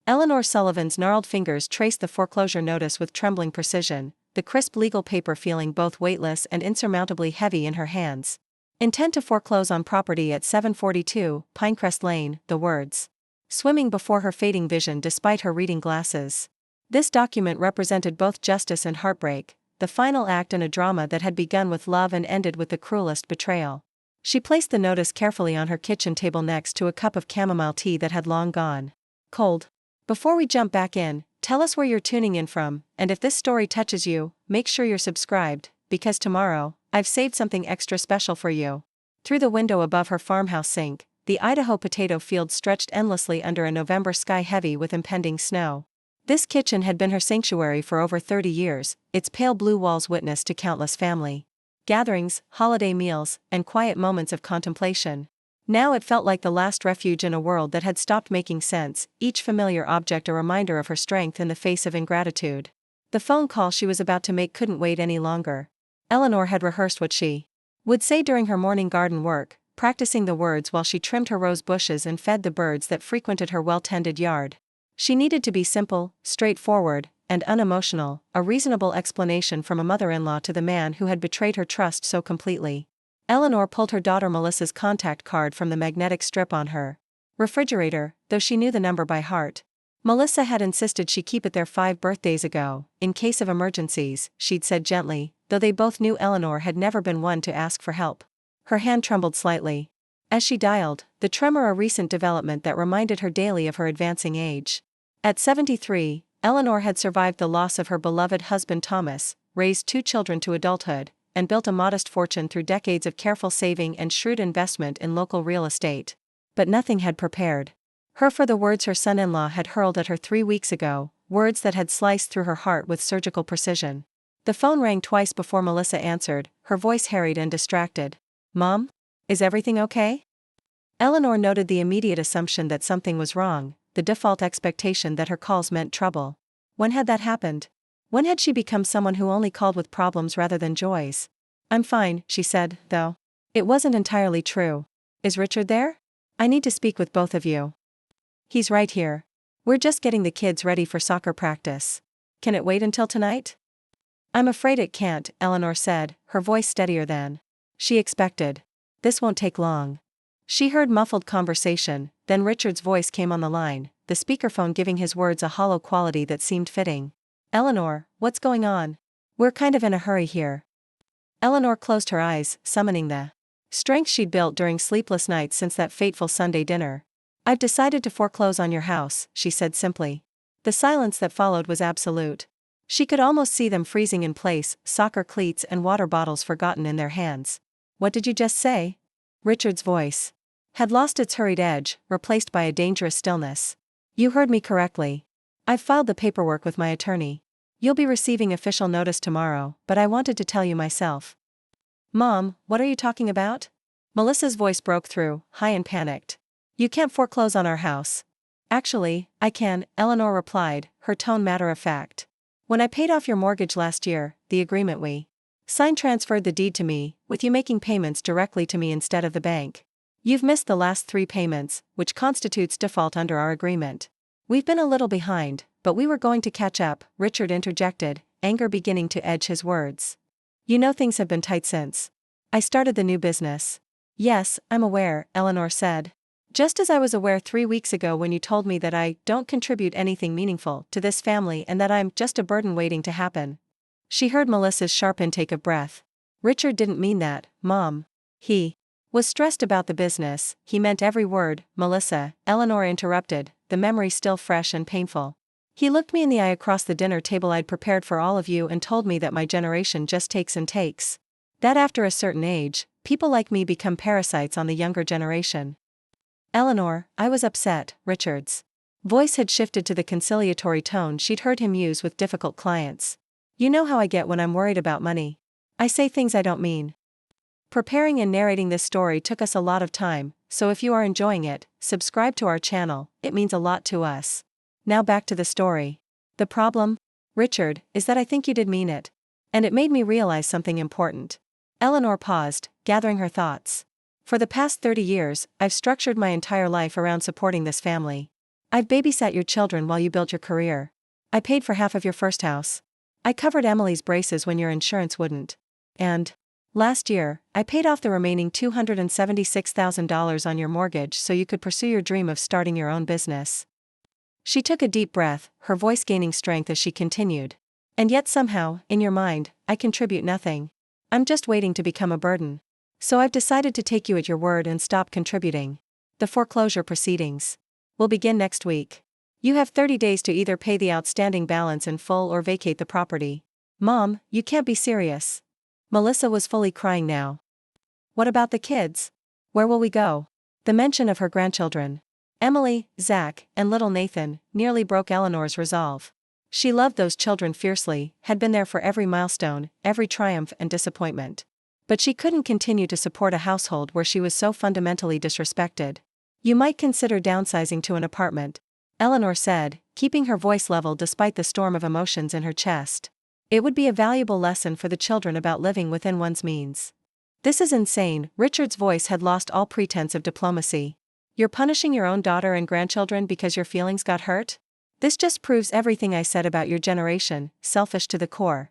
Eleanor Sullivan's gnarled fingers traced the foreclosure notice with trembling precision, the crisp legal paper feeling both weightless and insurmountably heavy in her hands. Intent to foreclose on property at 742 Pinecrest Lane, the words swimming before her fading vision despite her reading glasses. This document represented both justice and heartbreak, the final act in a drama that had begun with love and ended with the cruelest betrayal. She placed the notice carefully on her kitchen table next to a cup of chamomile tea that had long gone cold. Before we jump back in, tell us where you're tuning in from, and if this story touches you, make sure you're subscribed, because tomorrow, I've saved something extra special for you. Through the window above her farmhouse sink, the Idaho potato field stretched endlessly under a November sky heavy with impending snow. This kitchen had been her sanctuary for over 30 years, its pale blue walls witness to countless family gatherings, holiday meals, and quiet moments of contemplation. Now it felt like the last refuge in a world that had stopped making sense, each familiar object a reminder of her strength in the face of ingratitude. The phone call she was about to make couldn't wait any longer. Eleanor had rehearsed what she would say during her morning garden work, practicing the words while she trimmed her rose bushes and fed the birds that frequented her well-tended yard. She needed to be simple, straightforward, and unemotional, a reasonable explanation from a mother-in-law to the man who had betrayed her trust so completely. Eleanor pulled her daughter Melissa's contact card from the magnetic strip on her refrigerator, though she knew the number by heart. Melissa had insisted she keep it there 5 birthdays ago, in case of emergencies, she'd said gently, though they both knew Eleanor had never been one to ask for help. Her hand trembled slightly as she dialed, the tremor a recent development that reminded her daily of her advancing age. At 73, Eleanor had survived the loss of her beloved husband Thomas, raised 2 children to adulthood, and built a modest fortune through decades of careful saving and shrewd investment in local real estate. But nothing had prepared her for the words her son-in-law had hurled at her 3 weeks ago, words that had sliced through her heart with surgical precision. The phone rang twice before Melissa answered, her voice harried and distracted. "Mom? Is everything okay?" Eleanor noted the immediate assumption that something was wrong, the default expectation that her calls meant trouble. When had that happened? When had she become someone who only called with problems rather than joys? "I'm fine," she said, though it wasn't entirely true. "Is Richard there? I need to speak with both of you." "He's right here. We're just getting the kids ready for soccer practice. Can it wait until tonight?" "I'm afraid it can't," Eleanor said, her voice steadier than she expected. "This won't take long." She heard muffled conversation, then Richard's voice came on the line, the speakerphone giving his words a hollow quality that seemed fitting. "Eleanor, what's going on? We're kind of in a hurry here." Eleanor closed her eyes, summoning the strength she'd built during sleepless nights since that fateful Sunday dinner. "I've decided to foreclose on your house," she said simply. The silence that followed was absolute. She could almost see them freezing in place, soccer cleats and water bottles forgotten in their hands. "What did you just say?" Richard's voice had lost its hurried edge, replaced by a dangerous stillness. "You heard me correctly. I've filed the paperwork with my attorney. You'll be receiving official notice tomorrow, but I wanted to tell you myself." "Mom, what are you talking about?" Melissa's voice broke through, high and panicked. "You can't foreclose on our house." "Actually, I can," Eleanor replied, her tone matter-of-fact. "When I paid off your mortgage last year, the agreement we signed transferred the deed to me, with you making payments directly to me instead of the bank. You've missed the last 3 payments, which constitutes default under our agreement. We've been a little behind, but we were going to catch up," Richard interjected, anger beginning to edge his words. "You know things have been tight since I started the new business." "Yes, I'm aware," Eleanor said. "Just as I was aware 3 weeks ago when you told me that I don't contribute anything meaningful to this family and that I'm just a burden waiting to happen." She heard Melissa's sharp intake of breath. "Richard didn't mean that, Mom. He was stressed about the business, he meant every word." "Melissa," Eleanor interrupted, the memory still fresh and painful. "He looked me in the eye across the dinner table I'd prepared for all of you and told me that my generation just takes and takes. That after a certain age, people like me become parasites on the younger generation." "Eleanor, I was upset," Richard's voice had shifted to the conciliatory tone she'd heard him use with difficult clients. "You know how I get when I'm worried about money. I say things I don't mean." Preparing and narrating this story took us a lot of time, so if you are enjoying it, subscribe to our channel, it means a lot to us. Now back to the story. "The problem, Richard, is that I think you did mean it. And it made me realize something important." Eleanor paused, gathering her thoughts. "For the past 30 years, I've structured my entire life around supporting this family. I've babysat your children while you built your career. I paid for half of your first house. I covered Emily's braces when your insurance wouldn't. And last year, I paid off the remaining $276,000 on your mortgage so you could pursue your dream of starting your own business." She took a deep breath, her voice gaining strength as she continued. "And yet somehow, in your mind, I contribute nothing. I'm just waiting to become a burden. So I've decided to take you at your word and stop contributing. The foreclosure proceedings will begin next week. You have 30 days to either pay the outstanding balance in full or vacate the property." "Mom, you can't be serious." Melissa was fully crying now. "What about the kids? Where will we go?" The mention of her grandchildren, Emily, Zach, and little Nathan, nearly broke Eleanor's resolve. She loved those children fiercely, had been there for every milestone, every triumph and disappointment. But she couldn't continue to support a household where she was so fundamentally disrespected. "You might consider downsizing to an apartment," Eleanor said, keeping her voice level despite the storm of emotions in her chest. "It would be a valuable lesson for the children about living within one's means." "This is insane." Richard's voice had lost all pretense of diplomacy. "You're punishing your own daughter and grandchildren because your feelings got hurt? This just proves everything I said about your generation, selfish to the core."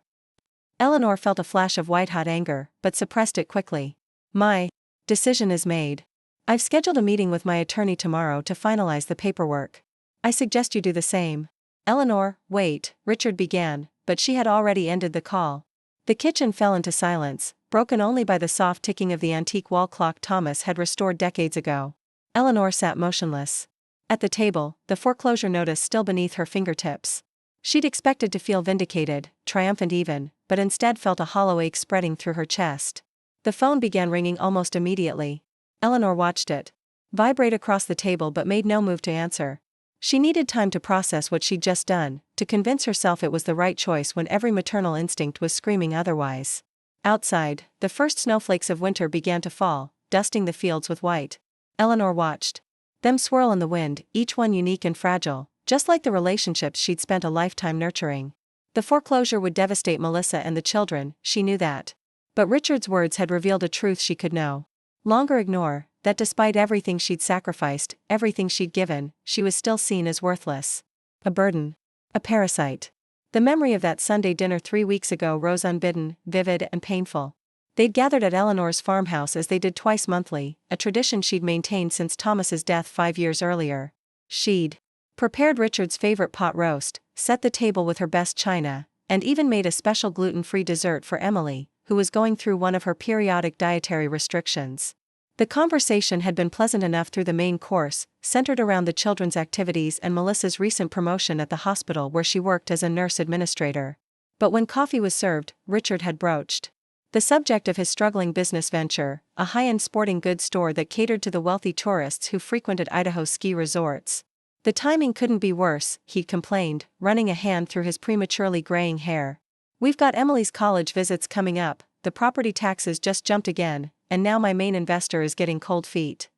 Eleanor felt a flash of white-hot anger, but suppressed it quickly. "My decision is made. I've scheduled a meeting with my attorney tomorrow to finalize the paperwork. I suggest you do the same." "Eleanor, wait," Richard began, but she had already ended the call. The kitchen fell into silence, broken only by the soft ticking of the antique wall clock Thomas had restored decades ago. Eleanor sat motionless. At the table, the foreclosure notice still beneath her fingertips. She'd expected to feel vindicated, triumphant even, but instead felt a hollow ache spreading through her chest. The phone began ringing almost immediately. Eleanor watched it vibrate across the table but made no move to answer. She needed time to process what she'd just done, to convince herself it was the right choice when every maternal instinct was screaming otherwise. Outside, the first snowflakes of winter began to fall, dusting the fields with white. Eleanor watched them swirl in the wind, each one unique and fragile, just like the relationships she'd spent a lifetime nurturing. The foreclosure would devastate Melissa and the children, she knew that. But Richard's words had revealed a truth she could no longer ignore, that despite everything she'd sacrificed, everything she'd given, she was still seen as worthless. A burden. A parasite. The memory of that Sunday dinner 3 weeks ago rose unbidden, vivid and painful. They'd gathered at Eleanor's farmhouse as they did twice monthly, a tradition she'd maintained since Thomas's death 5 years earlier. She'd prepared Richard's favorite pot roast, set the table with her best china, and even made a special gluten-free dessert for Emily, who was going through one of her periodic dietary restrictions. The conversation had been pleasant enough through the main course, centered around the children's activities and Melissa's recent promotion at the hospital where she worked as a nurse administrator. But when coffee was served, Richard had broached the subject of his struggling business venture, a high-end sporting goods store that catered to the wealthy tourists who frequented Idaho's ski resorts. "The timing couldn't be worse," he'd complained, running a hand through his prematurely graying hair. "We've got Emily's college visits coming up, the property taxes just jumped again, and now my main investor is getting cold feet.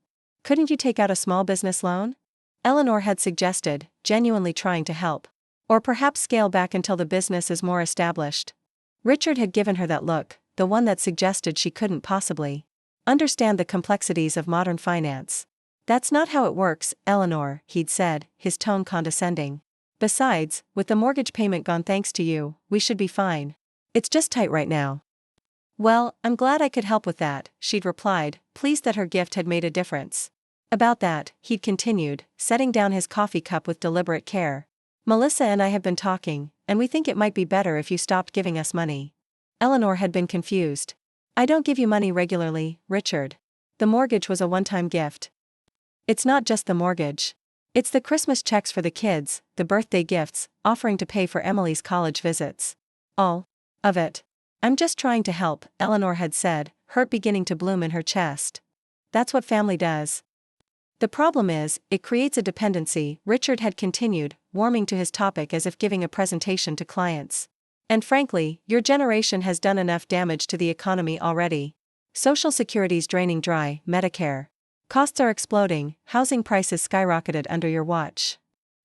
Couldn't you take out a small business loan?" Eleanor had suggested, genuinely trying to help. "Or perhaps scale back until the business is more established." Richard had given her that look, the one that suggested she couldn't possibly understand the complexities of modern finance. "That's not how it works, Eleanor," he'd said, his tone condescending. "Besides, with the mortgage payment gone thanks to you, we should be fine. It's just tight right now." "Well, I'm glad I could help with that," she'd replied, pleased that her gift had made a difference. "About that," he'd continued, setting down his coffee cup with deliberate care. "Melissa and I have been talking, and we think it might be better if you stopped giving us money." Eleanor had been confused. "I don't give you money regularly, Richard. The mortgage was a one-time gift." "It's not just the mortgage. It's the Christmas checks for the kids, the birthday gifts, offering to pay for Emily's college visits. All of it. I'm just trying to help," Eleanor had said, hurt beginning to bloom in her chest. "That's what family does." "The problem is, it creates a dependency," Richard had continued, warming to his topic as if giving a presentation to clients. "And frankly, your generation has done enough damage to the economy already. Social Security's draining dry, Medicare costs are exploding, housing prices skyrocketed under your watch.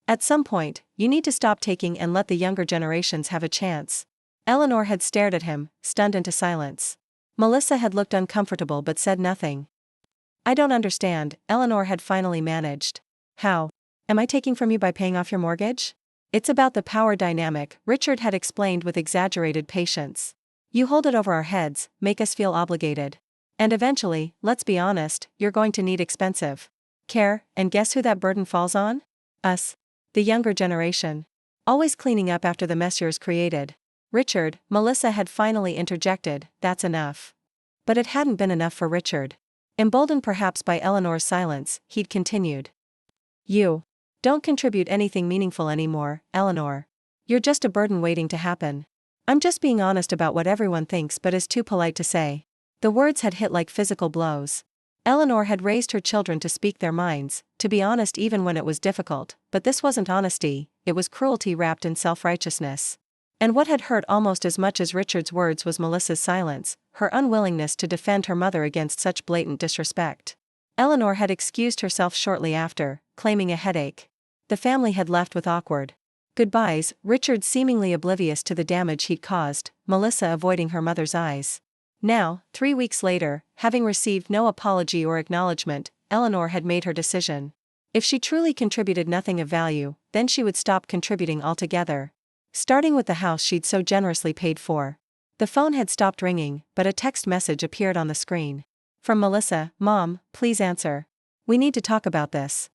At some point, you need to stop taking and let the younger generations have a chance." Eleanor had stared at him, stunned into silence. Melissa had looked uncomfortable but said nothing. "I don't understand," Eleanor had finally managed. "How Am I taking from you by paying off your mortgage? It's about the power dynamic, Richard had explained with exaggerated patience. You hold it over our heads, make us feel obligated. And eventually, let's be honest, you're going to need expensive care, and guess who that burden falls on? Us. The younger generation. Always cleaning up after the mess yours created. Richard, Melissa had finally interjected, that's enough. But it hadn't been enough for Richard. Emboldened perhaps by Eleanor's silence, he'd continued. You don't contribute anything meaningful anymore, Eleanor. You're just a burden waiting to happen. I'm just being honest about what everyone thinks but is too polite to say. The words had hit like physical blows. Eleanor had raised her children to speak their minds, to be honest even when it was difficult, but this wasn't honesty, it was cruelty wrapped in self-righteousness. And what had hurt almost as much as Richard's words was Melissa's silence, her unwillingness to defend her mother against such blatant disrespect. Eleanor had excused herself shortly after, claiming a headache. The family had left with awkward goodbyes, Richard seemingly oblivious to the damage he'd caused, Melissa avoiding her mother's eyes. Now, 3 weeks later, having received no apology or acknowledgement, Eleanor had made her decision. If she truly contributed nothing of value, then she would stop contributing altogether. Starting with the house she'd so generously paid for. The phone had stopped ringing, but a text message appeared on the screen. From Melissa, Mom, please answer. We need to talk about this.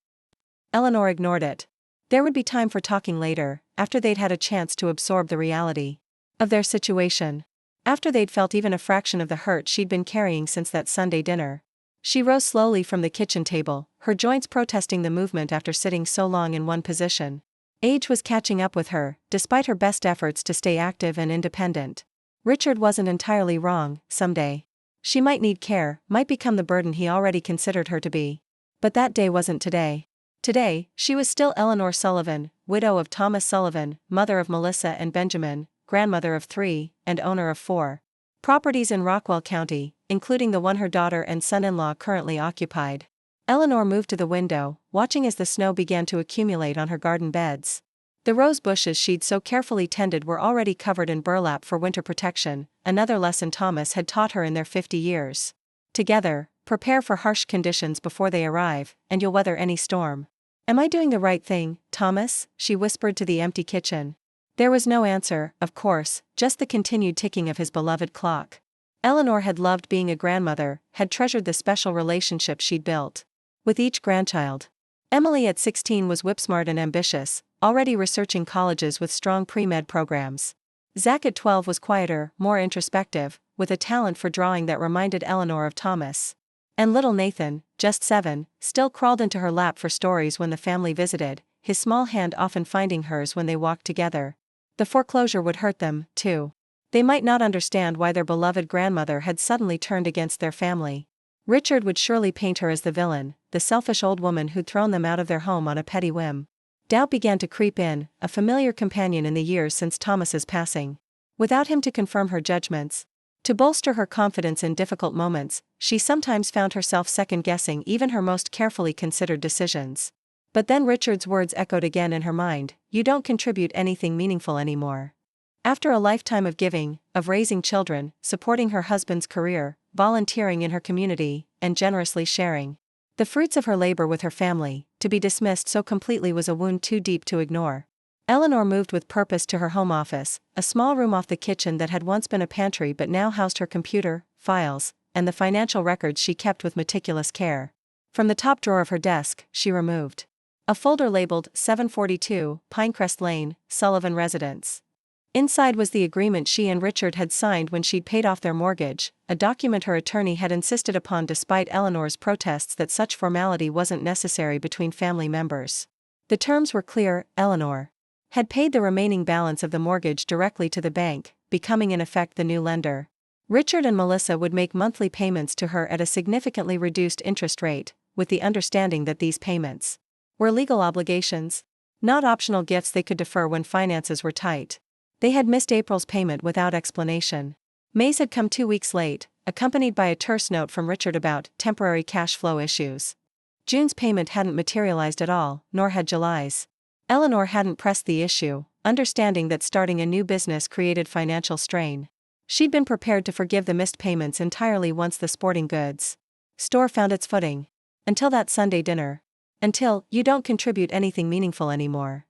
Eleanor ignored it. There would be time for talking later, after they'd had a chance to absorb the reality of their situation. After they'd felt even a fraction of the hurt she'd been carrying since that Sunday dinner. She rose slowly from the kitchen table, her joints protesting the movement after sitting so long in one position. Age was catching up with her, despite her best efforts to stay active and independent. Richard wasn't entirely wrong, someday. She might need care, might become the burden he already considered her to be. But that day wasn't today. Today, she was still Eleanor Sullivan, widow of Thomas Sullivan, mother of Melissa and Benjamin, grandmother of 3, and owner of 4 properties in Rockwell County, including the one her daughter and son-in-law currently occupied. Eleanor moved to the window, watching as the snow began to accumulate on her garden beds. The rose bushes she'd so carefully tended were already covered in burlap for winter protection, another lesson Thomas had taught her in their 50 years. Together, prepare for harsh conditions before they arrive, and you'll weather any storm. Am I doing the right thing, Thomas? She whispered to the empty kitchen. There was no answer, of course, just the continued ticking of his beloved clock. Eleanor had loved being a grandmother, had treasured the special relationship she'd built with each grandchild. Emily at 16 was whip-smart and ambitious, already researching colleges with strong pre-med programs. Zach at 12 was quieter, more introspective, with a talent for drawing that reminded Eleanor of Thomas. And little Nathan, just 7, still crawled into her lap for stories when the family visited, his small hand often finding hers when they walked together. The foreclosure would hurt them, too. They might not understand why their beloved grandmother had suddenly turned against their family. Richard would surely paint her as the villain, the selfish old woman who'd thrown them out of their home on a petty whim. Doubt began to creep in, a familiar companion in the years since Thomas's passing. Without him to confirm her judgments, to bolster her confidence in difficult moments, she sometimes found herself second-guessing even her most carefully considered decisions. But then Richard's words echoed again in her mind, you don't contribute anything meaningful anymore. After a lifetime of giving, of raising children, supporting her husband's career, volunteering in her community, and generously sharing the fruits of her labor with her family, to be dismissed so completely was a wound too deep to ignore. Eleanor moved with purpose to her home office, a small room off the kitchen that had once been a pantry but now housed her computer, files, and the financial records she kept with meticulous care. From the top drawer of her desk, she removed a folder labeled 742, Pinecrest Lane, Sullivan Residence. Inside was the agreement she and Richard had signed when she'd paid off their mortgage, a document her attorney had insisted upon despite Eleanor's protests that such formality wasn't necessary between family members. The terms were clear, Eleanor had paid the remaining balance of the mortgage directly to the bank, becoming in effect the new lender. Richard and Melissa would make monthly payments to her at a significantly reduced interest rate, with the understanding that these payments were legal obligations, not optional gifts they could defer when finances were tight. They had missed April's payment without explanation. May's had come 2 weeks late, accompanied by a terse note from Richard about temporary cash flow issues. June's payment hadn't materialized at all, nor had July's. Eleanor hadn't pressed the issue, understanding that starting a new business created financial strain. She'd been prepared to forgive the missed payments entirely once the sporting goods store found its footing. Until that Sunday dinner. Until you don't contribute anything meaningful anymore.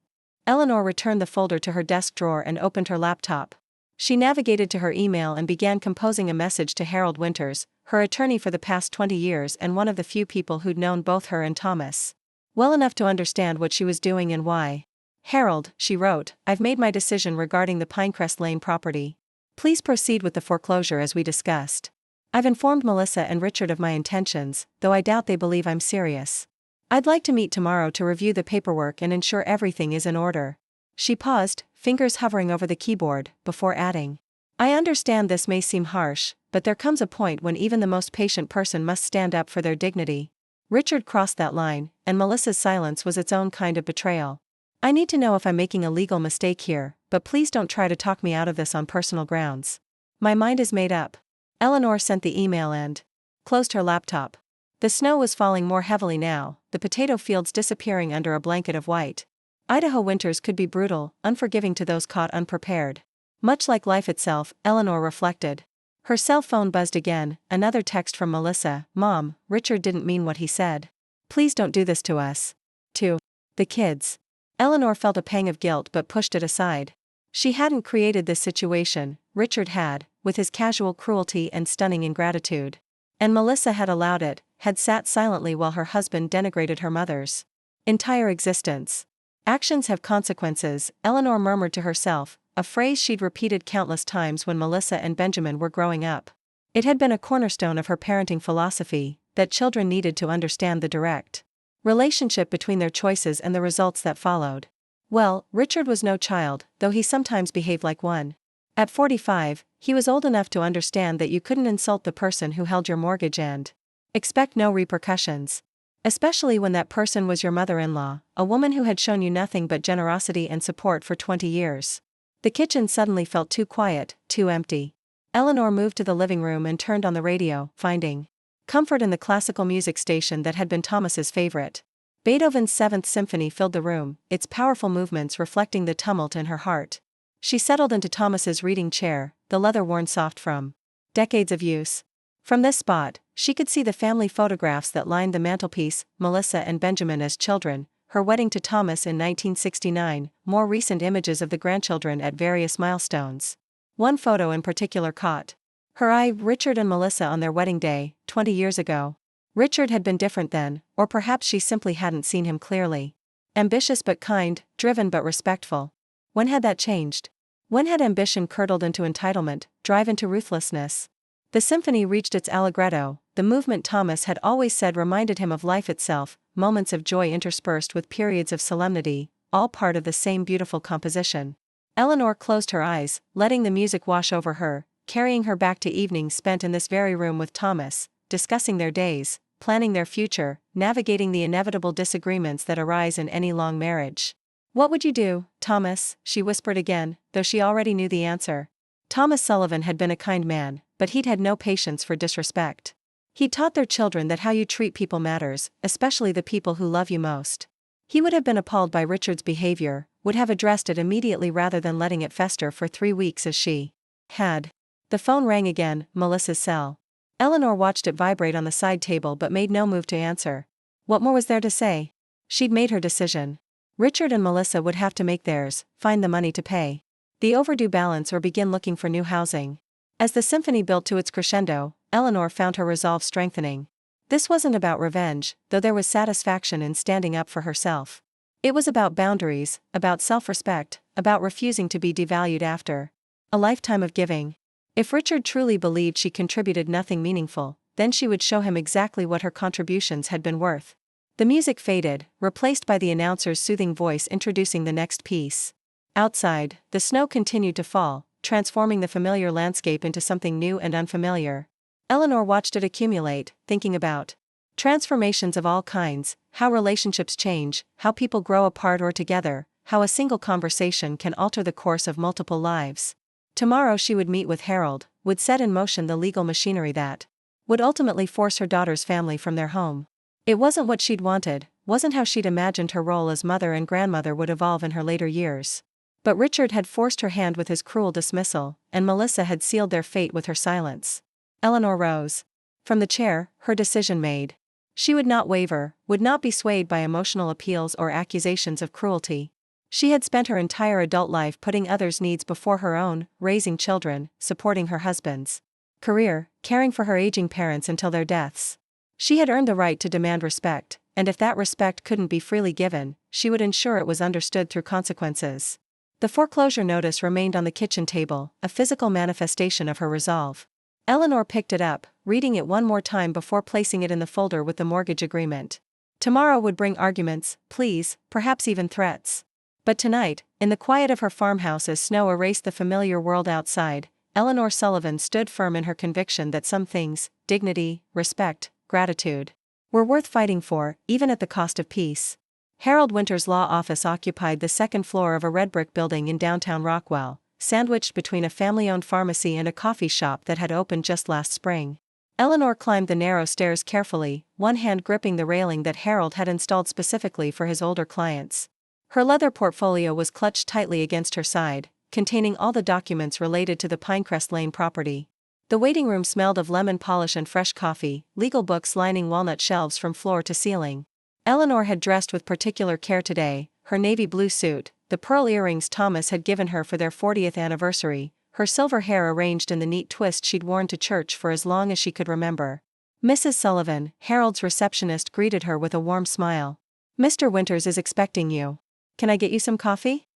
Eleanor returned the folder to her desk drawer and opened her laptop. She navigated to her email and began composing a message to Harold Winters, her attorney for the past 20 years and one of the few people who'd known both her and Thomas well enough to understand what she was doing and why. Harold, she wrote, I've made my decision regarding the Pinecrest Lane property. Please proceed with the foreclosure as we discussed. I've informed Melissa and Richard of my intentions, though I doubt they believe I'm serious. I'd like to meet tomorrow to review the paperwork and ensure everything is in order. She paused, fingers hovering over the keyboard, before adding, I understand this may seem harsh, but there comes a point when even the most patient person must stand up for their dignity. Richard crossed that line, and Melissa's silence was its own kind of betrayal. I need to know if I'm making a legal mistake here, but please don't try to talk me out of this on personal grounds. My mind is made up. Eleanor sent the email and closed her laptop. The snow was falling more heavily now, the potato fields disappearing under a blanket of white. Idaho winters could be brutal, unforgiving to those caught unprepared. Much like life itself, Eleanor reflected. Her cell phone buzzed again, another text from Melissa, Mom, Richard didn't mean what he said. Please don't do this to us. To the kids. Eleanor felt a pang of guilt but pushed it aside. She hadn't created this situation, Richard had, with his casual cruelty and stunning ingratitude. And Melissa had allowed it, had sat silently while her husband denigrated her mother's entire existence. Actions have consequences, Eleanor murmured to herself, a phrase she'd repeated countless times when Melissa and Benjamin were growing up. It had been a cornerstone of her parenting philosophy, that children needed to understand the direct relationship between their choices and the results that followed. Well, Richard was no child, though he sometimes behaved like one. At 45, he was old enough to understand that you couldn't insult the person who held your mortgage and expect no repercussions. Especially when that person was your mother-in-law, a woman who had shown you nothing but generosity and support for 20 years. The kitchen suddenly felt too quiet, too empty. Eleanor moved to the living room and turned on the radio, finding comfort in the classical music station that had been Thomas's favorite. Beethoven's Seventh Symphony filled the room, its powerful movements reflecting the tumult in her heart. She settled into Thomas's reading chair, the leather worn soft from decades of use. From this spot, she could see the family photographs that lined the mantelpiece, Melissa and Benjamin as children, her wedding to Thomas in 1969, more recent images of the grandchildren at various milestones. One photo in particular caught her eye, Richard and Melissa on their wedding day, 20 years ago. Richard had been different then, or perhaps she simply hadn't seen him clearly. Ambitious but kind, driven but respectful. When had that changed? When had ambition curdled into entitlement, drive into ruthlessness? The symphony reached its allegretto, the movement Thomas had always said reminded him of life itself, moments of joy interspersed with periods of solemnity, all part of the same beautiful composition. Eleanor closed her eyes, letting the music wash over her, carrying her back to evenings spent in this very room with Thomas, discussing their days, planning their future, navigating the inevitable disagreements that arise in any long marriage. What would you do, Thomas? She whispered again, though she already knew the answer. Thomas Sullivan had been a kind man, but he'd had no patience for disrespect. He taught their children that how you treat people matters, especially the people who love you most. He would have been appalled by Richard's behavior, would have addressed it immediately rather than letting it fester for 3 weeks as she had. The phone rang again, Melissa's cell. Eleanor watched it vibrate on the side table but made no move to answer. What more was there to say? She'd made her decision. Richard and Melissa would have to make theirs, find the money to pay the overdue balance or begin looking for new housing. As the symphony built to its crescendo, Eleanor found her resolve strengthening. This wasn't about revenge, though there was satisfaction in standing up for herself. It was about boundaries, about self-respect, about refusing to be devalued after a lifetime of giving. If Richard truly believed she contributed nothing meaningful, then she would show him exactly what her contributions had been worth. The music faded, replaced by the announcer's soothing voice introducing the next piece. Outside, the snow continued to fall, transforming the familiar landscape into something new and unfamiliar. Eleanor watched it accumulate, thinking about transformations of all kinds, how relationships change, how people grow apart or together, how a single conversation can alter the course of multiple lives. Tomorrow she would meet with Harold, would set in motion the legal machinery that would ultimately force her daughter's family from their home. It wasn't what she'd wanted, wasn't how she'd imagined her role as mother and grandmother would evolve in her later years. But Richard had forced her hand with his cruel dismissal, and Melissa had sealed their fate with her silence. Eleanor rose from the chair, her decision made. She would not waver, would not be swayed by emotional appeals or accusations of cruelty. She had spent her entire adult life putting others' needs before her own, raising children, supporting her husband's career, caring for her aging parents until their deaths. She had earned the right to demand respect, and if that respect couldn't be freely given, she would ensure it was understood through consequences. The foreclosure notice remained on the kitchen table, a physical manifestation of her resolve. Eleanor picked it up, reading it one more time before placing it in the folder with the mortgage agreement. Tomorrow would bring arguments, pleas, perhaps even threats. But tonight, in the quiet of her farmhouse as snow erased the familiar world outside, Eleanor Sullivan stood firm in her conviction that some things, dignity, respect, gratitude, were worth fighting for, even at the cost of peace. Harold Winter's law office occupied the second floor of a red brick building in downtown Rockwell, sandwiched between a family-owned pharmacy and a coffee shop that had opened just last spring. Eleanor climbed the narrow stairs carefully, one hand gripping the railing that Harold had installed specifically for his older clients. Her leather portfolio was clutched tightly against her side, containing all the documents related to the Pinecrest Lane property. The waiting room smelled of lemon polish and fresh coffee, legal books lining walnut shelves from floor to ceiling. Eleanor had dressed with particular care today, her navy blue suit, the pearl earrings Thomas had given her for their 40th anniversary, her silver hair arranged in the neat twist she'd worn to church for as long as she could remember. Mrs. Sullivan, Harold's receptionist, greeted her with a warm smile. "Mr. Winters is expecting you. Can I get you some coffee?"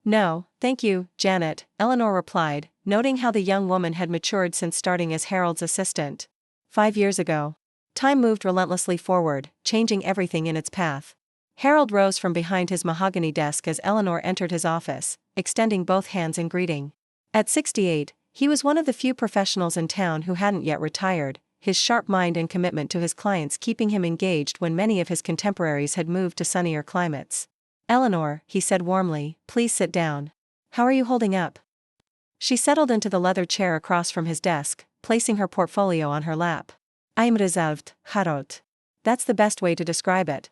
"No, thank you, Janet," Eleanor replied, noting how the young woman had matured since starting as Harold's assistant. 5 years ago. Time moved relentlessly forward, changing everything in its path. Harold rose from behind his mahogany desk as Eleanor entered his office, extending both hands in greeting. At 68, he was one of the few professionals in town who hadn't yet retired, his sharp mind and commitment to his clients keeping him engaged when many of his contemporaries had moved to sunnier climates. "Eleanor," he said warmly, "please sit down. How are you holding up?" She settled into the leather chair across from his desk, placing her portfolio on her lap. "I'm reserved, Harold. That's the best way to describe it."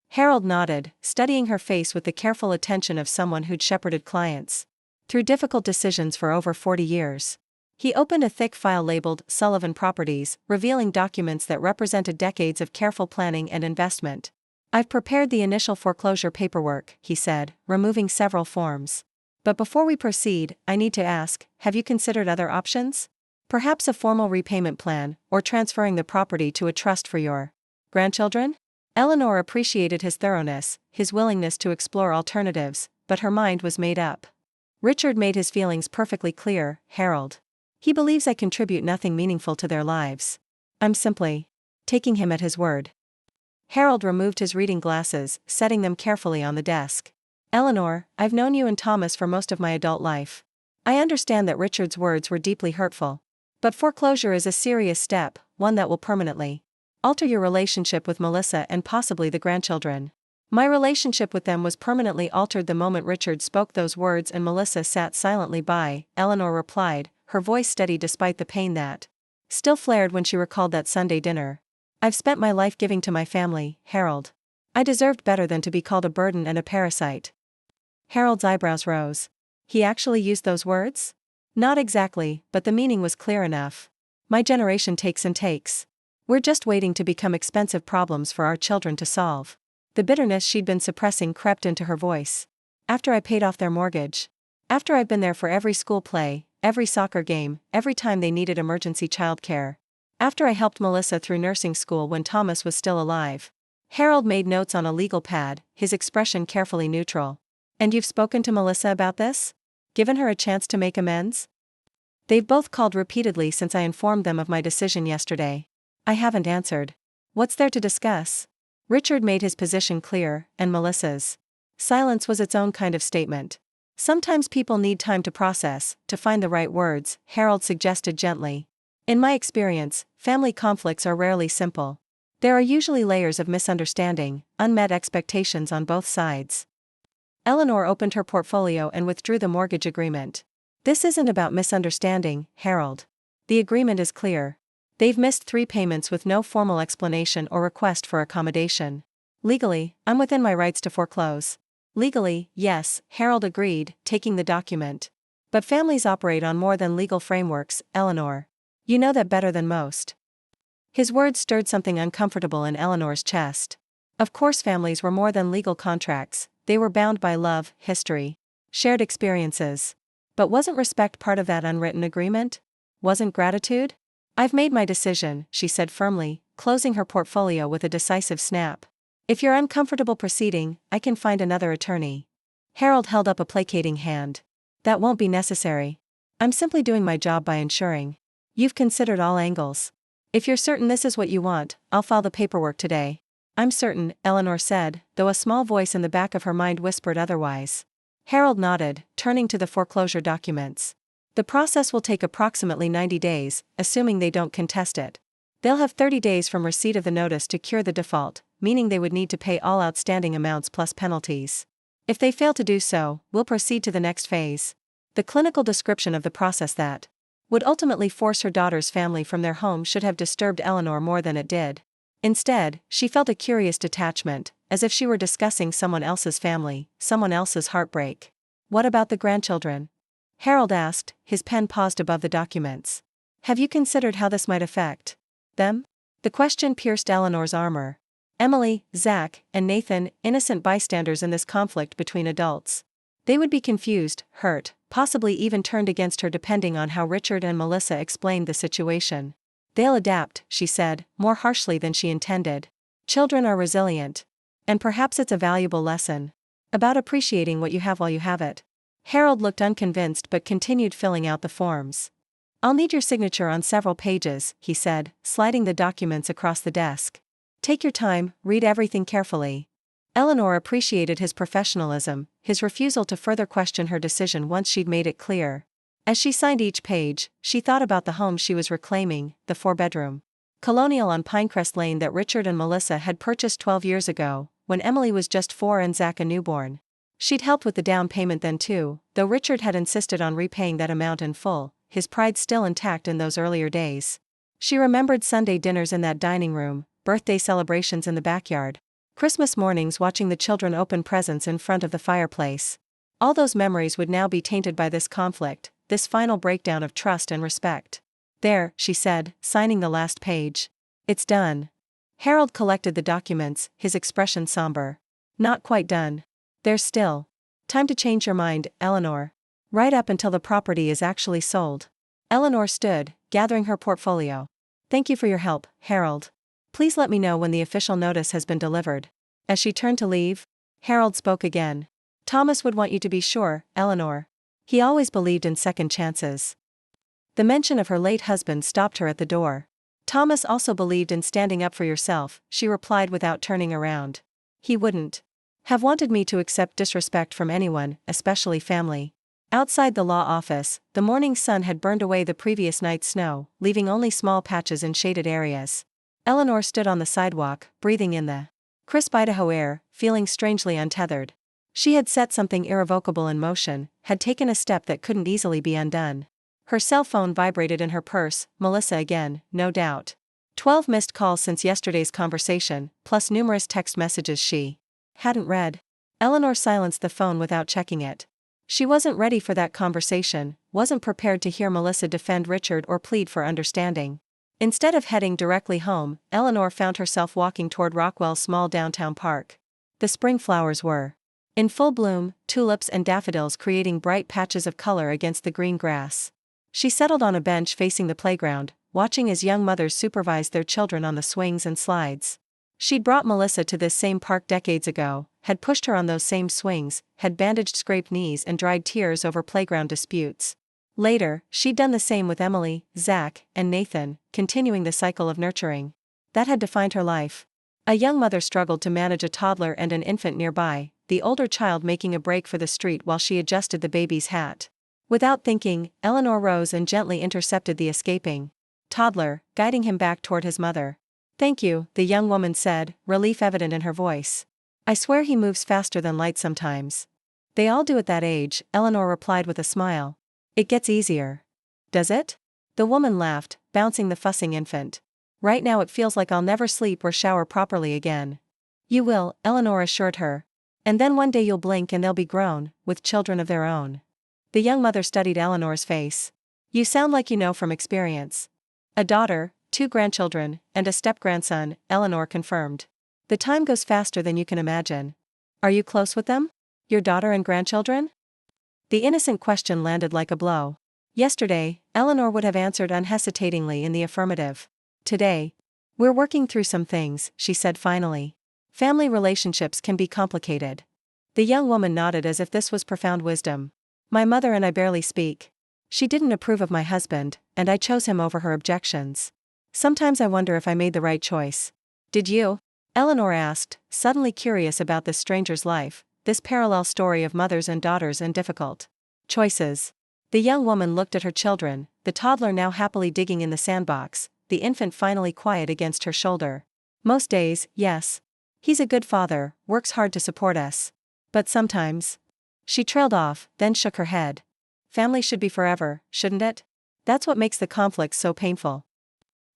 Harold nodded, studying her face with the careful attention of someone who'd shepherded clients through difficult decisions for over 40 years. He opened a thick file labeled Sullivan Properties, revealing documents that represented decades of careful planning and investment. "I've prepared the initial foreclosure paperwork," he said, removing several forms. "But before we proceed, I need to ask, have you considered other options? Perhaps a formal repayment plan, or transferring the property to a trust for your grandchildren?" Eleanor appreciated his thoroughness, his willingness to explore alternatives, but her mind was made up. "Richard made his feelings perfectly clear, Harold. He believes I contribute nothing meaningful to their lives. I'm simply taking him at his word." Harold removed his reading glasses, setting them carefully on the desk. "Eleanor, I've known you and Thomas for most of my adult life. I understand that Richard's words were deeply hurtful. But foreclosure is a serious step, one that will permanently alter your relationship with Melissa and possibly the grandchildren. My relationship with them was permanently altered the moment Richard spoke those words and Melissa sat silently by," Eleanor replied, her voice steady despite the pain that still flared when she recalled that Sunday dinner. "I've spent my life giving to my family, Harold. I deserved better than to be called a burden and a parasite." Harold's eyebrows rose. "He actually used those words?" "Not exactly, but the meaning was clear enough. My generation takes and takes. We're just waiting to become expensive problems for our children to solve." The bitterness she'd been suppressing crept into her voice. "After I paid off their mortgage. After I've been there for every school play, every soccer game, every time they needed emergency childcare. After I helped Melissa through nursing school when Thomas was still alive." Harold made notes on a legal pad, his expression carefully neutral. "And you've spoken to Melissa about this? Given her a chance to make amends?" "They've both called repeatedly since I informed them of my decision yesterday. I haven't answered. What's there to discuss?" Richard made his position clear, and Melissa's silence was its own kind of statement. "Sometimes people need time to process, to find the right words," Harold suggested gently. "In my experience, family conflicts are rarely simple. There are usually layers of misunderstanding, unmet expectations on both sides." Eleanor opened her portfolio and withdrew the mortgage agreement. "This isn't about misunderstanding, Harold. The agreement is clear. They've missed 3 payments with no formal explanation or request for accommodation. Legally, I'm within my rights to foreclose." "Legally, yes," Harold agreed, taking the document. "But families operate on more than legal frameworks, Eleanor. You know that better than most." His words stirred something uncomfortable in Eleanor's chest. Of course, families were more than legal contracts, they were bound by love, history, shared experiences. But wasn't respect part of that unwritten agreement? Wasn't gratitude? I've made my decision, she said firmly, closing her portfolio with a decisive snap. If you're uncomfortable proceeding, I can find another attorney. Harold held up a placating hand. That won't be necessary. I'm simply doing my job by ensuring you've considered all angles. If you're certain this is what you want, I'll file the paperwork today. I'm certain, Eleanor said, though a small voice in the back of her mind whispered otherwise. Harold nodded, turning to the foreclosure documents. The process will take approximately 90 days, assuming they don't contest it. They'll have 30 days from receipt of the notice to cure the default, meaning they would need to pay all outstanding amounts plus penalties. If they fail to do so, we'll proceed to the next phase. The clinical description of the process that would ultimately force her daughter's family from their home should have disturbed Eleanor more than it did. Instead, she felt a curious detachment, as if she were discussing someone else's family, someone else's heartbreak. What about the grandchildren? Harold asked, his pen paused above the documents. Have you considered how this might affect them? The question pierced Eleanor's armor. Emily, Zach, and Nathan, innocent bystanders in this conflict between adults. They would be confused, hurt, possibly even turned against her depending on how Richard and Melissa explained the situation. They'll adapt, she said, more harshly than she intended. Children are resilient. And perhaps it's a valuable lesson about appreciating what you have while you have it. Harold looked unconvinced but continued filling out the forms. I'll need your signature on several pages, he said, sliding the documents across the desk. Take your time, read everything carefully. Eleanor appreciated his professionalism, his refusal to further question her decision once she'd made it clear. As she signed each page, she thought about the home she was reclaiming, the 4-bedroom colonial on Pinecrest Lane that Richard and Melissa had purchased 12 years ago, when Emily was just 4 and Zach a newborn. She'd helped with the down payment then too, though Richard had insisted on repaying that amount in full, his pride still intact in those earlier days. She remembered Sunday dinners in that dining room, birthday celebrations in the backyard, Christmas mornings watching the children open presents in front of the fireplace. All those memories would now be tainted by this conflict, this final breakdown of trust and respect. There, she said, signing the last page. It's done. Harold collected the documents, his expression somber. Not quite done. There's still time to change your mind, Eleanor. Right up until the property is actually sold. Eleanor stood, gathering her portfolio. Thank you for your help, Harold. Please let me know when the official notice has been delivered. As she turned to leave, Harold spoke again. Thomas would want you to be sure, Eleanor. He always believed in second chances. The mention of her late husband stopped her at the door. Thomas also believed in standing up for yourself, she replied without turning around. He wouldn't have wanted me to accept disrespect from anyone, especially family. Outside the law office, the morning sun had burned away the previous night's snow, leaving only small patches in shaded areas. Eleanor stood on the sidewalk, breathing in the crisp Idaho air, feeling strangely untethered. She had set something irrevocable in motion, had taken a step that couldn't easily be undone. Her cell phone vibrated in her purse, Melissa again, no doubt. 12 missed calls since yesterday's conversation, plus numerous text messages she hadn't read. Eleanor silenced the phone without checking it. She wasn't ready for that conversation, wasn't prepared to hear Melissa defend Richard or plead for understanding. Instead of heading directly home, Eleanor found herself walking toward Rockwell's small downtown park. The spring flowers were in full bloom, tulips and daffodils creating bright patches of color against the green grass. She settled on a bench facing the playground, watching as young mothers supervised their children on the swings and slides. She'd brought Melissa to this same park decades ago, had pushed her on those same swings, had bandaged scraped knees and dried tears over playground disputes. Later, she'd done the same with Emily, Zach, and Nathan, continuing the cycle of nurturing that had defined her life. A young mother struggled to manage a toddler and an infant nearby, the older child making a break for the street while she adjusted the baby's hat. Without thinking, Eleanor rose and gently intercepted the escaping toddler, guiding him back toward his mother. Thank you, the young woman said, relief evident in her voice. I swear he moves faster than light sometimes. They all do at that age, Eleanor replied with a smile. It gets easier. Does it? The woman laughed, bouncing the fussing infant. Right now it feels like I'll never sleep or shower properly again. You will, Eleanor assured her. And then one day you'll blink and they'll be grown, with children of their own. The young mother studied Eleanor's face. You sound like you know from experience. A daughter, 2 grandchildren, and a step-grandson, Eleanor confirmed. The time goes faster than you can imagine. Are you close with them? Your daughter and grandchildren? The innocent question landed like a blow. Yesterday, Eleanor would have answered unhesitatingly in the affirmative. Today, we're working through some things, she said finally. Family relationships can be complicated. The young woman nodded as if this was profound wisdom. My mother and I barely speak. She didn't approve of my husband, and I chose him over her objections. Sometimes I wonder if I made the right choice. Did you? Eleanor asked, suddenly curious about this stranger's life, this parallel story of mothers and daughters and difficult choices. The young woman looked at her children, the toddler now happily digging in the sandbox, the infant finally quiet against her shoulder. Most days, yes. He's a good father, works hard to support us. But sometimes. She trailed off, then shook her head. Family should be forever, shouldn't it? That's what makes the conflict so painful.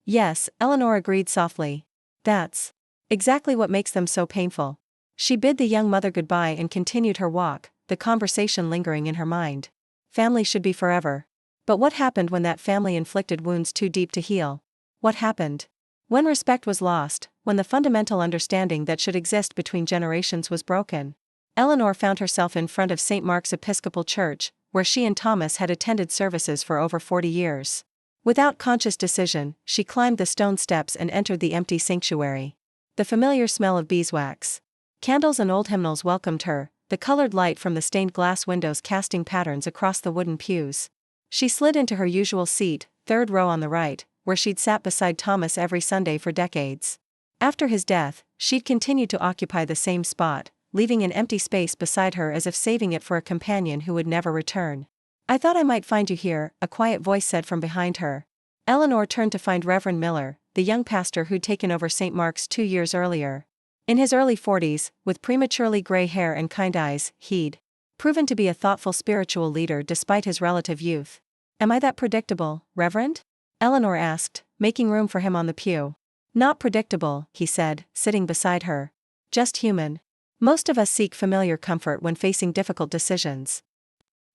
Yes, Eleanor agreed softly. That's exactly what makes them so painful. She bid the young mother goodbye and continued her walk, the conversation lingering in her mind. Family should be forever. But what happened when that family inflicted wounds too deep to heal? What happened? When respect was lost, when the fundamental understanding that should exist between generations was broken. Eleanor found herself in front of St. Mark's Episcopal Church, where she and Thomas had attended services for over 40 years. Without conscious decision, she climbed the stone steps and entered the empty sanctuary. The familiar smell of beeswax. Candles and old hymnals welcomed her, the colored light from the stained glass windows casting patterns across the wooden pews. She slid into her usual seat, third row on the right, where she'd sat beside Thomas every Sunday for decades. After his death, she'd continued to occupy the same spot, leaving an empty space beside her as if saving it for a companion who would never return. I thought I might find you here, a quiet voice said from behind her. Eleanor turned to find Reverend Miller, the young pastor who'd taken over St. Mark's 2 years earlier. In his early 40s, with prematurely gray hair and kind eyes, he'd proven to be a thoughtful spiritual leader despite his relative youth. Am I that predictable, Reverend? Eleanor asked, making room for him on the pew. Not predictable, he said, sitting beside her. Just human. Most of us seek familiar comfort when facing difficult decisions.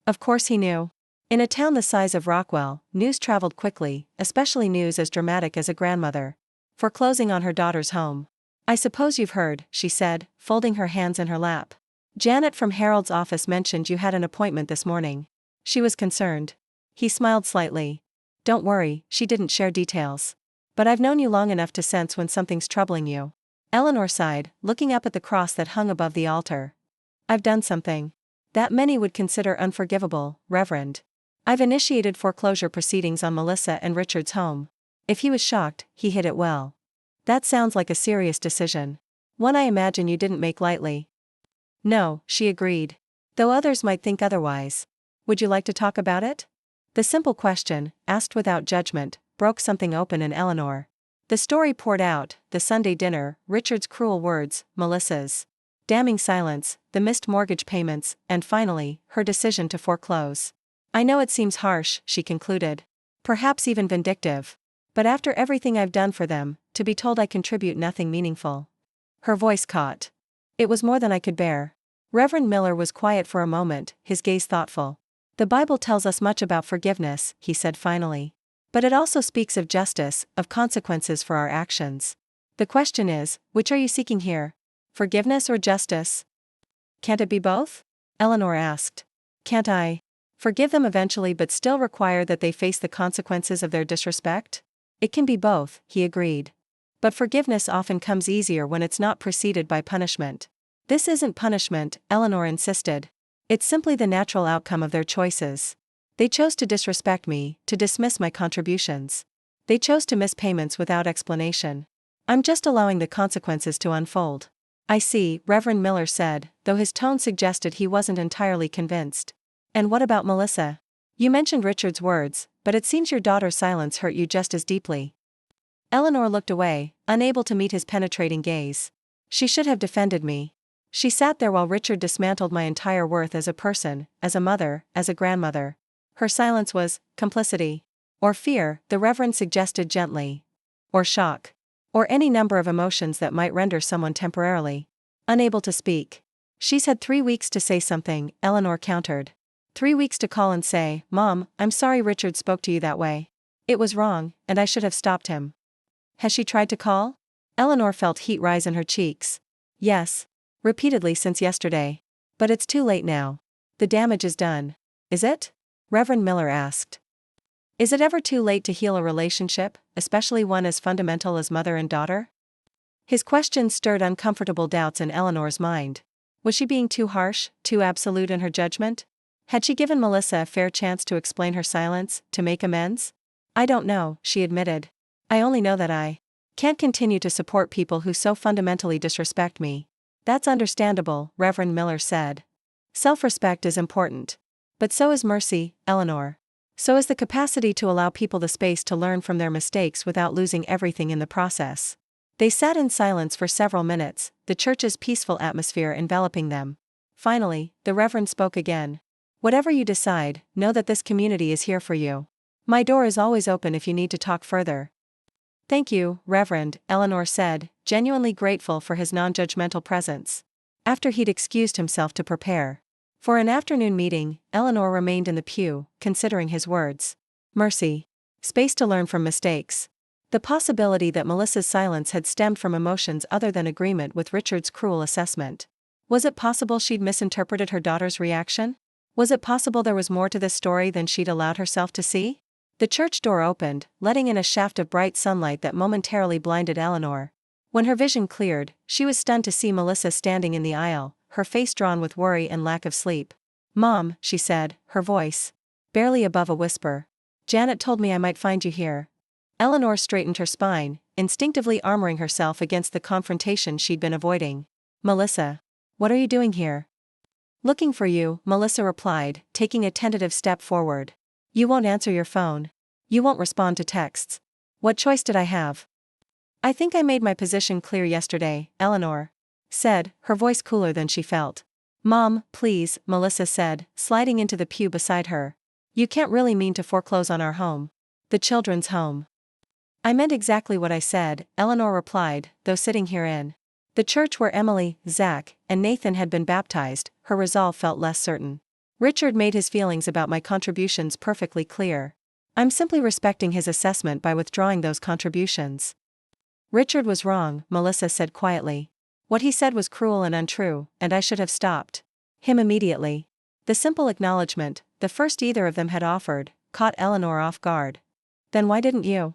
Of course he knew. In a town the size of Rockwell, news traveled quickly, especially news as dramatic as a grandmother foreclosing on her daughter's home. I suppose you've heard, she said, folding her hands in her lap. Janet from Harold's office mentioned you had an appointment this morning. She was concerned. He smiled slightly. Don't worry, she didn't share details. But I've known you long enough to sense when something's troubling you. Eleanor sighed, looking up at the cross that hung above the altar. I've done something that many would consider unforgivable, Reverend. I've initiated foreclosure proceedings on Melissa and Richard's home. If he was shocked, he hid it well. That sounds like a serious decision. One I imagine you didn't make lightly. No, she agreed. Though others might think otherwise. Would you like to talk about it? The simple question, asked without judgment, broke something open in Eleanor. The story poured out, the Sunday dinner, Richard's cruel words, Melissa's damning silence, the missed mortgage payments, and finally, her decision to foreclose. I know it seems harsh, she concluded. Perhaps even vindictive. But after everything I've done for them, to be told I contribute nothing meaningful. Her voice caught. It was more than I could bear. Reverend Miller was quiet for a moment, his gaze thoughtful. The Bible tells us much about forgiveness, he said finally. But it also speaks of justice, of consequences for our actions. The question is, which are you seeking here? Forgiveness or justice? Can't it be both? Eleanor asked. Can't I forgive them eventually but still require that they face the consequences of their disrespect? It can be both, he agreed. But forgiveness often comes easier when it's not preceded by punishment. This isn't punishment, Eleanor insisted. It's simply the natural outcome of their choices. They chose to disrespect me, to dismiss my contributions. They chose to miss payments without explanation. I'm just allowing the consequences to unfold. I see, Reverend Miller said, though his tone suggested he wasn't entirely convinced. And what about Melissa? You mentioned Richard's words, but it seems your daughter's silence hurt you just as deeply. Eleanor looked away, unable to meet his penetrating gaze. She should have defended me. She sat there while Richard dismantled my entire worth as a person, as a mother, as a grandmother. Her silence was complicity. Or fear, the Reverend suggested gently. Or shock. Or any number of emotions that might render someone temporarily unable to speak. She's had 3 weeks to say something, Eleanor countered. 3 weeks to call and say, Mom, I'm sorry Richard spoke to you that way. It was wrong, and I should have stopped him. Has she tried to call? Eleanor felt heat rise in her cheeks. Yes. Repeatedly since yesterday. But it's too late now. The damage is done. Is it? Reverend Miller asked. Is it ever too late to heal a relationship, especially one as fundamental as mother and daughter? His question stirred uncomfortable doubts in Eleanor's mind. Was she being too harsh, too absolute in her judgment? Had she given Melissa a fair chance to explain her silence, to make amends? I don't know, she admitted. I only know that I can't continue to support people who so fundamentally disrespect me. That's understandable, Reverend Miller said. Self-respect is important. But so is mercy, Eleanor. So is the capacity to allow people the space to learn from their mistakes without losing everything in the process. They sat in silence for several minutes, the church's peaceful atmosphere enveloping them. Finally, the Reverend spoke again. Whatever you decide, know that this community is here for you. My door is always open if you need to talk further. Thank you, Reverend, Eleanor said, genuinely grateful for his non-judgmental presence. After he'd excused himself to prepare for an afternoon meeting, Eleanor remained in the pew, considering his words. Mercy. Space to learn from mistakes. The possibility that Melissa's silence had stemmed from emotions other than agreement with Richard's cruel assessment. Was it possible she'd misinterpreted her daughter's reaction? Was it possible there was more to this story than she'd allowed herself to see? The church door opened, letting in a shaft of bright sunlight that momentarily blinded Eleanor. When her vision cleared, she was stunned to see Melissa standing in the aisle, her face drawn with worry and lack of sleep. Mom, she said, her voice barely above a whisper. Janet told me I might find you here. Eleanor straightened her spine, instinctively armoring herself against the confrontation she'd been avoiding. Melissa. What are you doing here? Looking for you, Melissa replied, taking a tentative step forward. You won't answer your phone. You won't respond to texts. What choice did I have? I think I made my position clear yesterday, Eleanor said, her voice cooler than she felt. Mom, please, Melissa said, sliding into the pew beside her. You can't really mean to foreclose on our home. The children's home. I meant exactly what I said, Eleanor replied, though sitting herein the church where Emily, Zach, and Nathan had been baptized, her resolve felt less certain. Richard made his feelings about my contributions perfectly clear. I'm simply respecting his assessment by withdrawing those contributions. Richard was wrong, Melissa said quietly. What he said was cruel and untrue, and I should have stopped him immediately. The simple acknowledgement, the first either of them had offered, caught Eleanor off guard. Then why didn't you?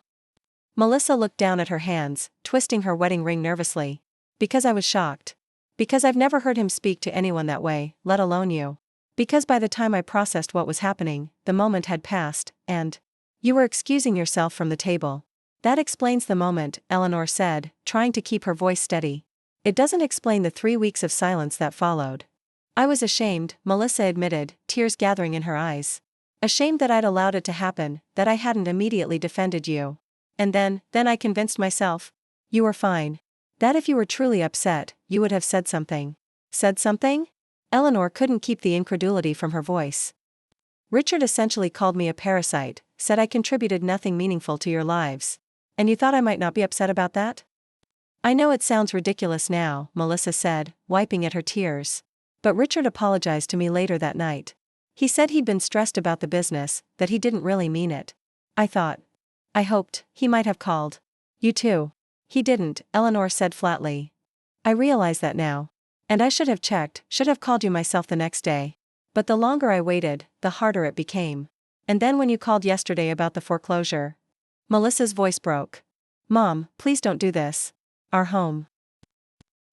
Melissa looked down at her hands, twisting her wedding ring nervously. Because I was shocked. Because I've never heard him speak to anyone that way, let alone you. Because by the time I processed what was happening, the moment had passed, and you were excusing yourself from the table. That explains the moment, Eleanor said, trying to keep her voice steady. It doesn't explain the 3 weeks of silence that followed. I was ashamed, Melissa admitted, tears gathering in her eyes. Ashamed that I'd allowed it to happen, that I hadn't immediately defended you. And then I convinced myself. You were fine. That if you were truly upset, you would have said something. Said something? Eleanor couldn't keep the incredulity from her voice. Richard essentially called me a parasite, said I contributed nothing meaningful to your lives. And you thought I might not be upset about that? I know it sounds ridiculous now, Melissa said, wiping at her tears. But Richard apologized to me later that night. He said he'd been stressed about the business, that he didn't really mean it. I hoped, he might have called you too. He didn't, Eleanor said flatly. I realize that now. And I should have checked, should have called you myself the next day. But the longer I waited, the harder it became. And then when you called yesterday about the foreclosure. Melissa's voice broke. Mom, please don't do this. Our home.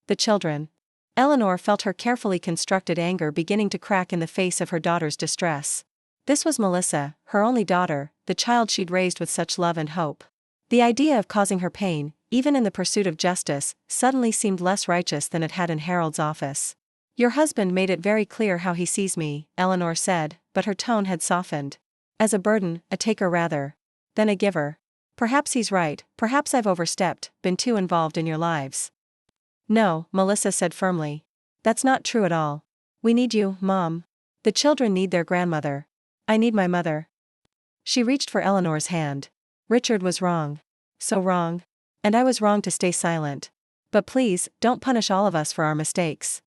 The children. Eleanor felt her carefully constructed anger beginning to crack in the face of her daughter's distress. This was Melissa, her only daughter, the child she'd raised with such love and hope. The idea of causing her pain, even in the pursuit of justice, suddenly seemed less righteous than it had in Harold's office. Your husband made it very clear how he sees me, Eleanor said, but her tone had softened. As a burden, a taker rather than a giver. Perhaps he's right, perhaps I've overstepped, been too involved in your lives. No, Melissa said firmly. That's not true at all. We need you, Mom. The children need their grandmother. I need my mother. She reached for Eleanor's hand. Richard was wrong. So wrong. And I was wrong to stay silent. But please, don't punish all of us for our mistakes.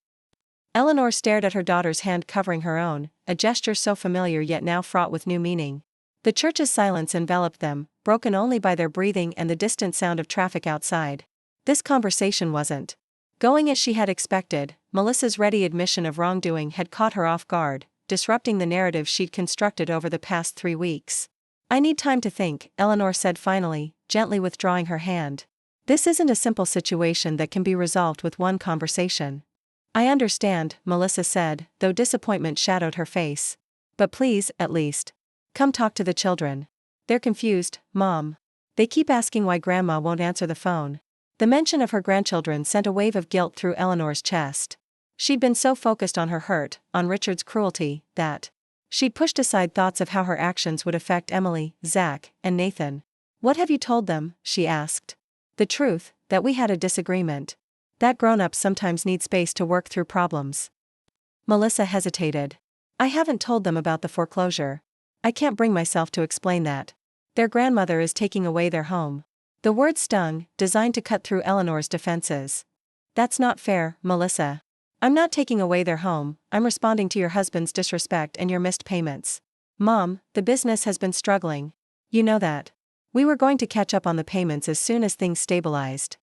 Eleanor stared at her daughter's hand covering her own, a gesture so familiar yet now fraught with new meaning. The church's silence enveloped them, broken only by their breathing and the distant sound of traffic outside. This conversation wasn't going as she had expected. Melissa's ready admission of wrongdoing had caught her off guard, disrupting the narrative she'd constructed over the past 3 weeks. "I need time to think," Eleanor said finally, gently withdrawing her hand. "This isn't a simple situation that can be resolved with one conversation." "I understand," Melissa said, though disappointment shadowed her face. "But please, at least, come talk to the children. They're confused, Mom. They keep asking why Grandma won't answer the phone." The mention of her grandchildren sent a wave of guilt through Eleanor's chest. She'd been so focused on her hurt, on Richard's cruelty, that she'd pushed aside thoughts of how her actions would affect Emily, Zach, and Nathan. "What have you told them?" she asked. "The truth, that we had a disagreement. That grown-ups sometimes need space to work through problems." Melissa hesitated. "I haven't told them about the foreclosure. I can't bring myself to explain that. Their grandmother is taking away their home." The word stung, designed to cut through Eleanor's defenses. "That's not fair, Melissa. I'm not taking away their home, I'm responding to your husband's disrespect and your missed payments. Mom, the business has been struggling. You know that. We were going to catch up on the payments as soon as things stabilized."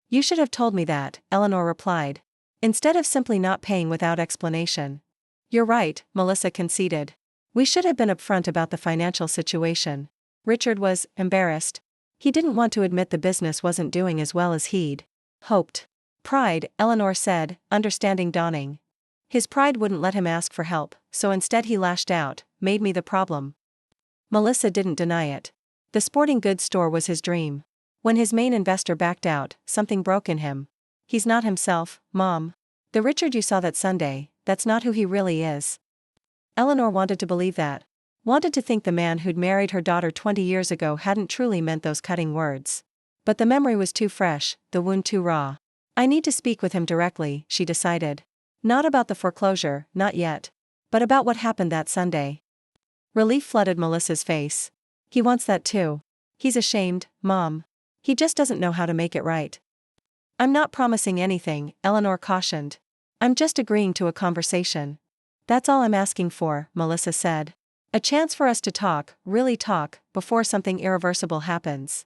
"You should have told me that," Eleanor replied, "instead of simply not paying without explanation." "You're right," Melissa conceded. "We should have been upfront about the financial situation." Richard was embarrassed. He didn't want to admit the business wasn't doing as well as he'd hoped. "Pride," Eleanor said, understanding dawning. "His pride wouldn't let him ask for help, so instead he lashed out, made me the problem." Melissa didn't deny it. The sporting goods store was his dream. When his main investor backed out, something broke in him. "He's not himself, Mom. The Richard you saw that Sunday, that's not who he really is." Eleanor wanted to believe that. Wanted to think the man who'd married her daughter 20 years ago hadn't truly meant those cutting words. But the memory was too fresh, the wound too raw. "I need to speak with him directly," she decided. "Not about the foreclosure, not yet. But about what happened that Sunday." Relief flooded Melissa's face. "He wants that too. He's ashamed, Mom. He just doesn't know how to make it right." "I'm not promising anything," Eleanor cautioned. "I'm just agreeing to a conversation. That's all I'm asking for," Melissa said. "A chance for us to talk, really talk, before something irreversible happens."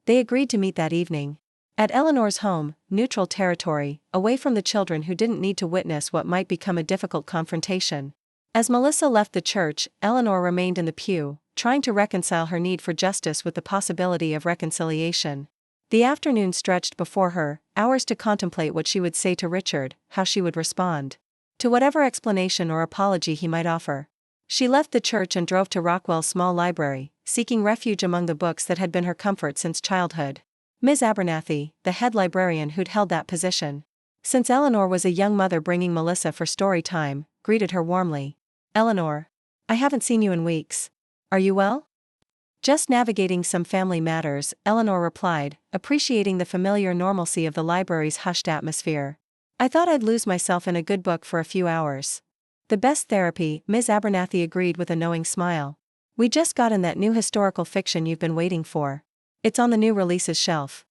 They agreed to meet that evening. At Eleanor's home, neutral territory, away from the children who didn't need to witness what might become a difficult confrontation. As Melissa left the church, Eleanor remained in the pew, trying to reconcile her need for justice with the possibility of reconciliation. The afternoon stretched before her, hours to contemplate what she would say to Richard, how she would respond to whatever explanation or apology he might offer. She left the church and drove to Rockwell's small library, seeking refuge among the books that had been her comfort since childhood. Ms. Abernathy, the head librarian who'd held that position since Eleanor was a young mother bringing Melissa for story time, greeted her warmly. "Eleanor. I haven't seen you in weeks. Are you well?" "Just navigating some family matters," Eleanor replied, appreciating the familiar normalcy of the library's hushed atmosphere. "I thought I'd lose myself in a good book for a few hours." "The best therapy," Ms. Abernathy agreed with a knowing smile. "We just got in that new historical fiction you've been waiting for. It's on the new releases shelf."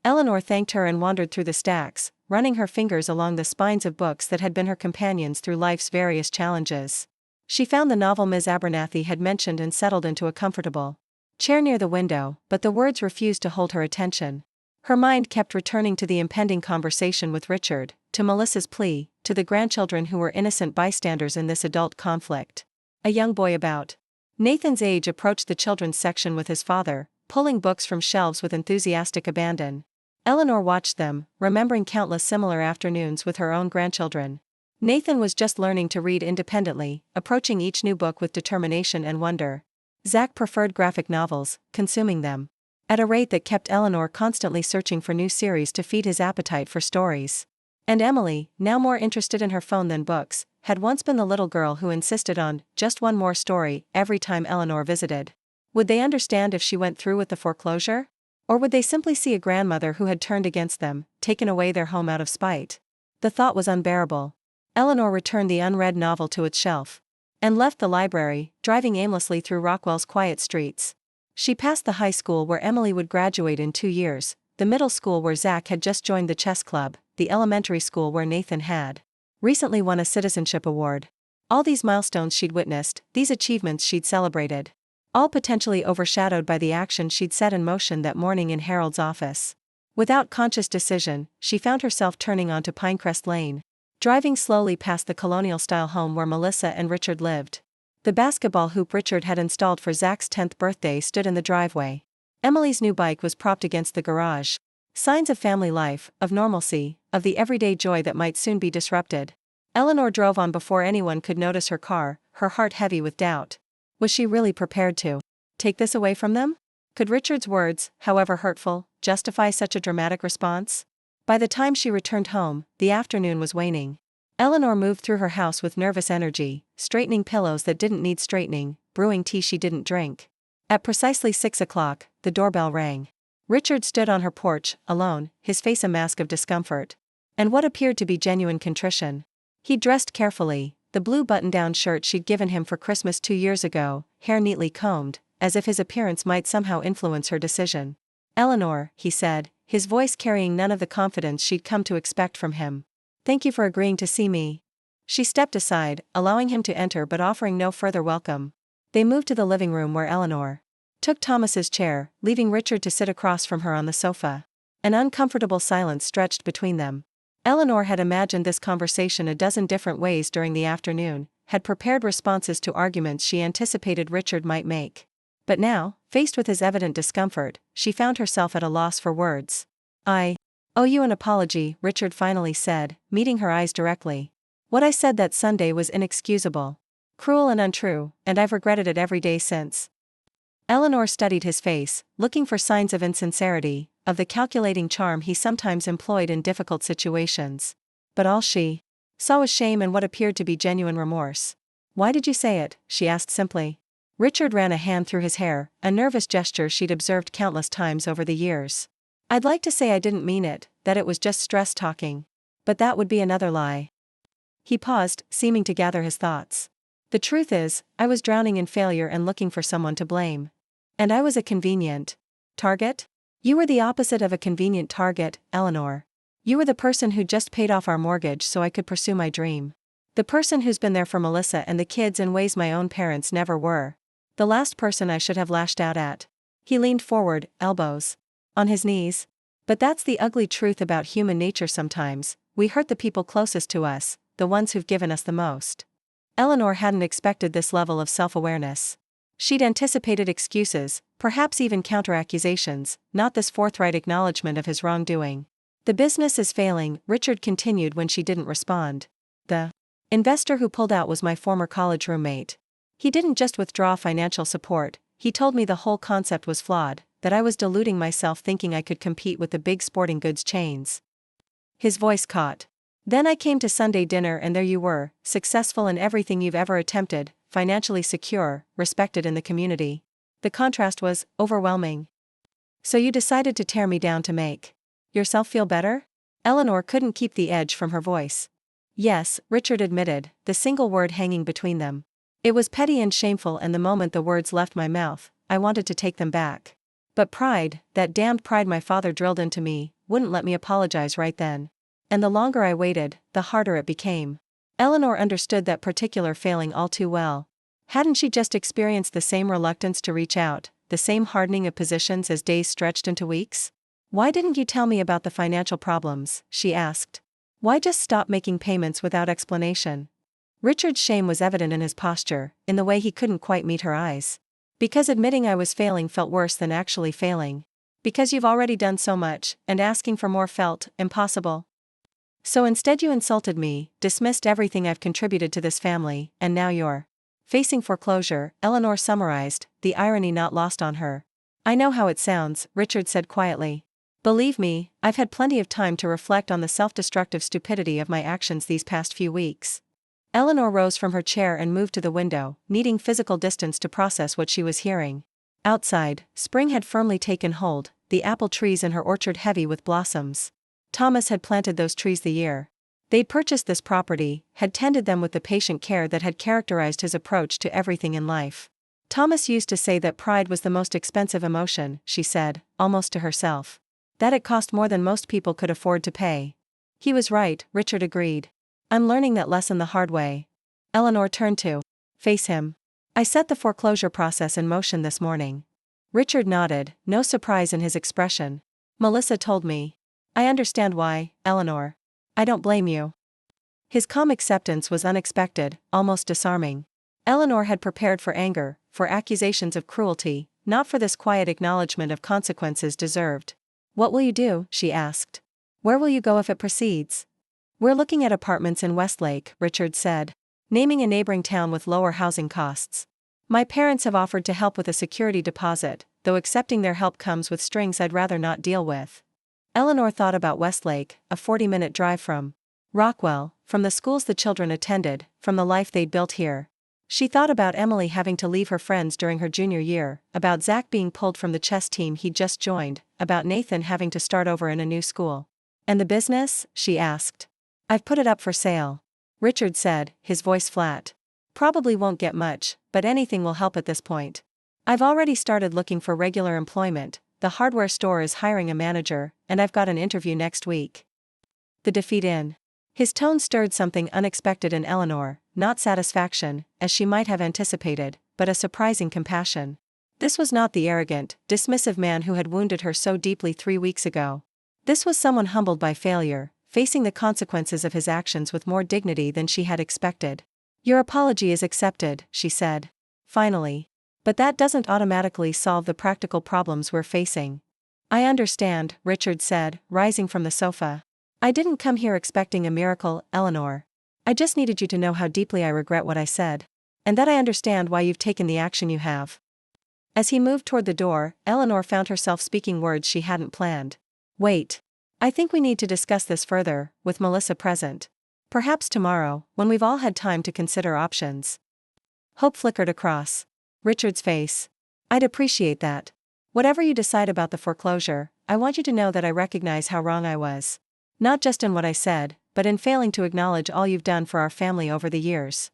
Eleanor thanked her and wandered through the stacks, running her fingers along the spines of books that had been her companions through life's various challenges. She found the novel Ms. Abernathy had mentioned and settled into a comfortable chair near the window, but the words refused to hold her attention. Her mind kept returning to the impending conversation with Richard, to Melissa's plea, to the grandchildren who were innocent bystanders in this adult conflict. A young boy about Nathan's age approached the children's section with his father, pulling books from shelves with enthusiastic abandon. Eleanor watched them, remembering countless similar afternoons with her own grandchildren. Nathan was just learning to read independently, approaching each new book with determination and wonder. Zach preferred graphic novels, consuming them at a rate that kept Eleanor constantly searching for new series to feed his appetite for stories. And Emily, now more interested in her phone than books, had once been the little girl who insisted on just one more story every time Eleanor visited. Would they understand if she went through with the foreclosure? Or would they simply see a grandmother who had turned against them, taken away their home out of spite? The thought was unbearable. Eleanor returned the unread novel to its shelf and left the library, driving aimlessly through Rockwell's quiet streets. She passed the high school where Emily would graduate in 2 years, the middle school where Zach had just joined the chess club, the elementary school where Nathan had recently won a citizenship award. All these milestones she'd witnessed, these achievements she'd celebrated. all potentially overshadowed by the action she'd set in motion that morning in Harold's office. Without conscious decision, she found herself turning onto Pinecrest Lane, driving slowly past the colonial-style home where Melissa and Richard lived. The basketball hoop Richard had installed for Zach's 10th birthday stood in the driveway. Emily's new bike was propped against the garage. Signs of family life, of normalcy, of the everyday joy that might soon be disrupted. Eleanor drove on before anyone could notice her car, her heart heavy with doubt. Was she really prepared to take this away from them? Could Richard's words, however hurtful, justify such a dramatic response? By the time she returned home, the afternoon was waning. Eleanor moved through her house with nervous energy, straightening pillows that didn't need straightening, brewing tea she didn't drink. At precisely 6 o'clock, the doorbell rang. Richard stood on her porch, alone, his face a mask of discomfort. And what appeared to be genuine contrition. He dressed carefully, the blue button-down shirt she'd given him for Christmas 2 years ago, hair neatly combed, as if his appearance might somehow influence her decision. "Eleanor," he said, his voice carrying none of the confidence she'd come to expect from him. "Thank you for agreeing to see me." She stepped aside, allowing him to enter but offering no further welcome. They moved to the living room where Eleanor took Thomas's chair, leaving Richard to sit across from her on the sofa. An uncomfortable silence stretched between them. Eleanor had imagined this conversation a dozen different ways during the afternoon, had prepared responses to arguments she anticipated Richard might make. But now, faced with his evident discomfort, she found herself at a loss for words. "I owe you an apology," Richard finally said, meeting her eyes directly. "What I said that Sunday was inexcusable. Cruel and untrue, and I've regretted it every day since." Eleanor studied his face, looking for signs of insincerity, of the calculating charm he sometimes employed in difficult situations. But all she saw was shame and what appeared to be genuine remorse. "Why did you say it?" she asked simply. Richard ran a hand through his hair, a nervous gesture she'd observed countless times over the years. "I'd like to say I didn't mean it, that it was just stress talking. But that would be another lie." He paused, seeming to gather his thoughts. "The truth is, I was drowning in failure and looking for someone to blame. And I was a convenient target?" "You were the opposite of a convenient target, Eleanor. You were the person who just paid off our mortgage so I could pursue my dream. The person who's been there for Melissa and the kids in ways my own parents never were. The last person I should have lashed out at." He leaned forward, elbows on his knees. "But that's the ugly truth about human nature sometimes, we hurt the people closest to us, the ones who've given us the most." Eleanor hadn't expected this level of self-awareness. She'd anticipated excuses, perhaps even counter-accusations, not this forthright acknowledgement of his wrongdoing. "The business is failing," Richard continued when she didn't respond. "The investor who pulled out was my former college roommate. He didn't just withdraw financial support, he told me the whole concept was flawed, that I was deluding myself thinking I could compete with the big sporting goods chains." His voice caught. "Then I came to Sunday dinner and there you were, successful in everything you've ever attempted, financially secure, respected in the community. The contrast was overwhelming. So you decided to tear me down to make yourself feel better?" Eleanor couldn't keep the edge from her voice. "Yes," Richard admitted, the single word hanging between them. "It was petty and shameful, and the moment the words left my mouth, I wanted to take them back. But pride, that damned pride my father drilled into me, wouldn't let me apologize right then. And the longer I waited, the harder it became." Eleanor understood that particular failing all too well. Hadn't she just experienced the same reluctance to reach out, the same hardening of positions as days stretched into weeks? "Why didn't you tell me about the financial problems?" she asked. "Why just stop making payments without explanation?" Richard's shame was evident in his posture, in the way he couldn't quite meet her eyes. "Because admitting I was failing felt worse than actually failing. Because you've already done so much, and asking for more felt impossible. So instead you insulted me, dismissed everything I've contributed to this family, and now you're facing foreclosure," Eleanor summarized, the irony not lost on her. "I know how it sounds," Richard said quietly. "Believe me, I've had plenty of time to reflect on the self-destructive stupidity of my actions these past few weeks." Eleanor rose from her chair and moved to the window, needing physical distance to process what she was hearing. Outside, spring had firmly taken hold, the apple trees in her orchard heavy with blossoms. Thomas had planted those trees the year they'd purchased this property, had tended them with the patient care that had characterized his approach to everything in life. "Thomas used to say that pride was the most expensive emotion," she said, almost to herself. "That it cost more than most people could afford to pay." He was right, Richard agreed. "I'm learning that lesson the hard way." Eleanor turned to face him. I set the foreclosure process in motion this morning. Richard nodded, no surprise in his expression. Melissa told me. I understand why, Eleanor. I don't blame you. His calm acceptance was unexpected, almost disarming. Eleanor had prepared for anger, for accusations of cruelty, not for this quiet acknowledgement of consequences deserved. What will you do? She asked. Where will you go if it proceeds? We're looking at apartments in Westlake, Richard said, naming a neighboring town with lower housing costs. My parents have offered to help with a security deposit, though accepting their help comes with strings I'd rather not deal with. Eleanor thought about Westlake, a 40-minute drive from Rockwell, from the schools the children attended, from the life they'd built here. She thought about Emily having to leave her friends during her junior year, about Zach being pulled from the chess team he'd just joined, about Nathan having to start over in a new school. And the business? She asked. I've put it up for sale. Richard said, his voice flat. Probably won't get much, but anything will help at this point. I've already started looking for regular employment, the hardware store is hiring a manager, and I've got an interview next week. The defeat in his tone stirred something unexpected in Eleanor, not satisfaction, as she might have anticipated, but a surprising compassion. This was not the arrogant, dismissive man who had wounded her so deeply 3 weeks ago. This was someone humbled by failure, facing the consequences of his actions with more dignity than she had expected. Your apology is accepted, she said. Finally. But that doesn't automatically solve the practical problems we're facing. I understand, Richard said, rising from the sofa. I didn't come here expecting a miracle, Eleanor. I just needed you to know how deeply I regret what I said. And that I understand why you've taken the action you have. As he moved toward the door, Eleanor found herself speaking words she hadn't planned. Wait. I think we need to discuss this further, with Melissa present. Perhaps tomorrow, when we've all had time to consider options. Hope flickered across Richard's face. I'd appreciate that. Whatever you decide about the foreclosure, I want you to know that I recognize how wrong I was. Not just in what I said, but in failing to acknowledge all you've done for our family over the years.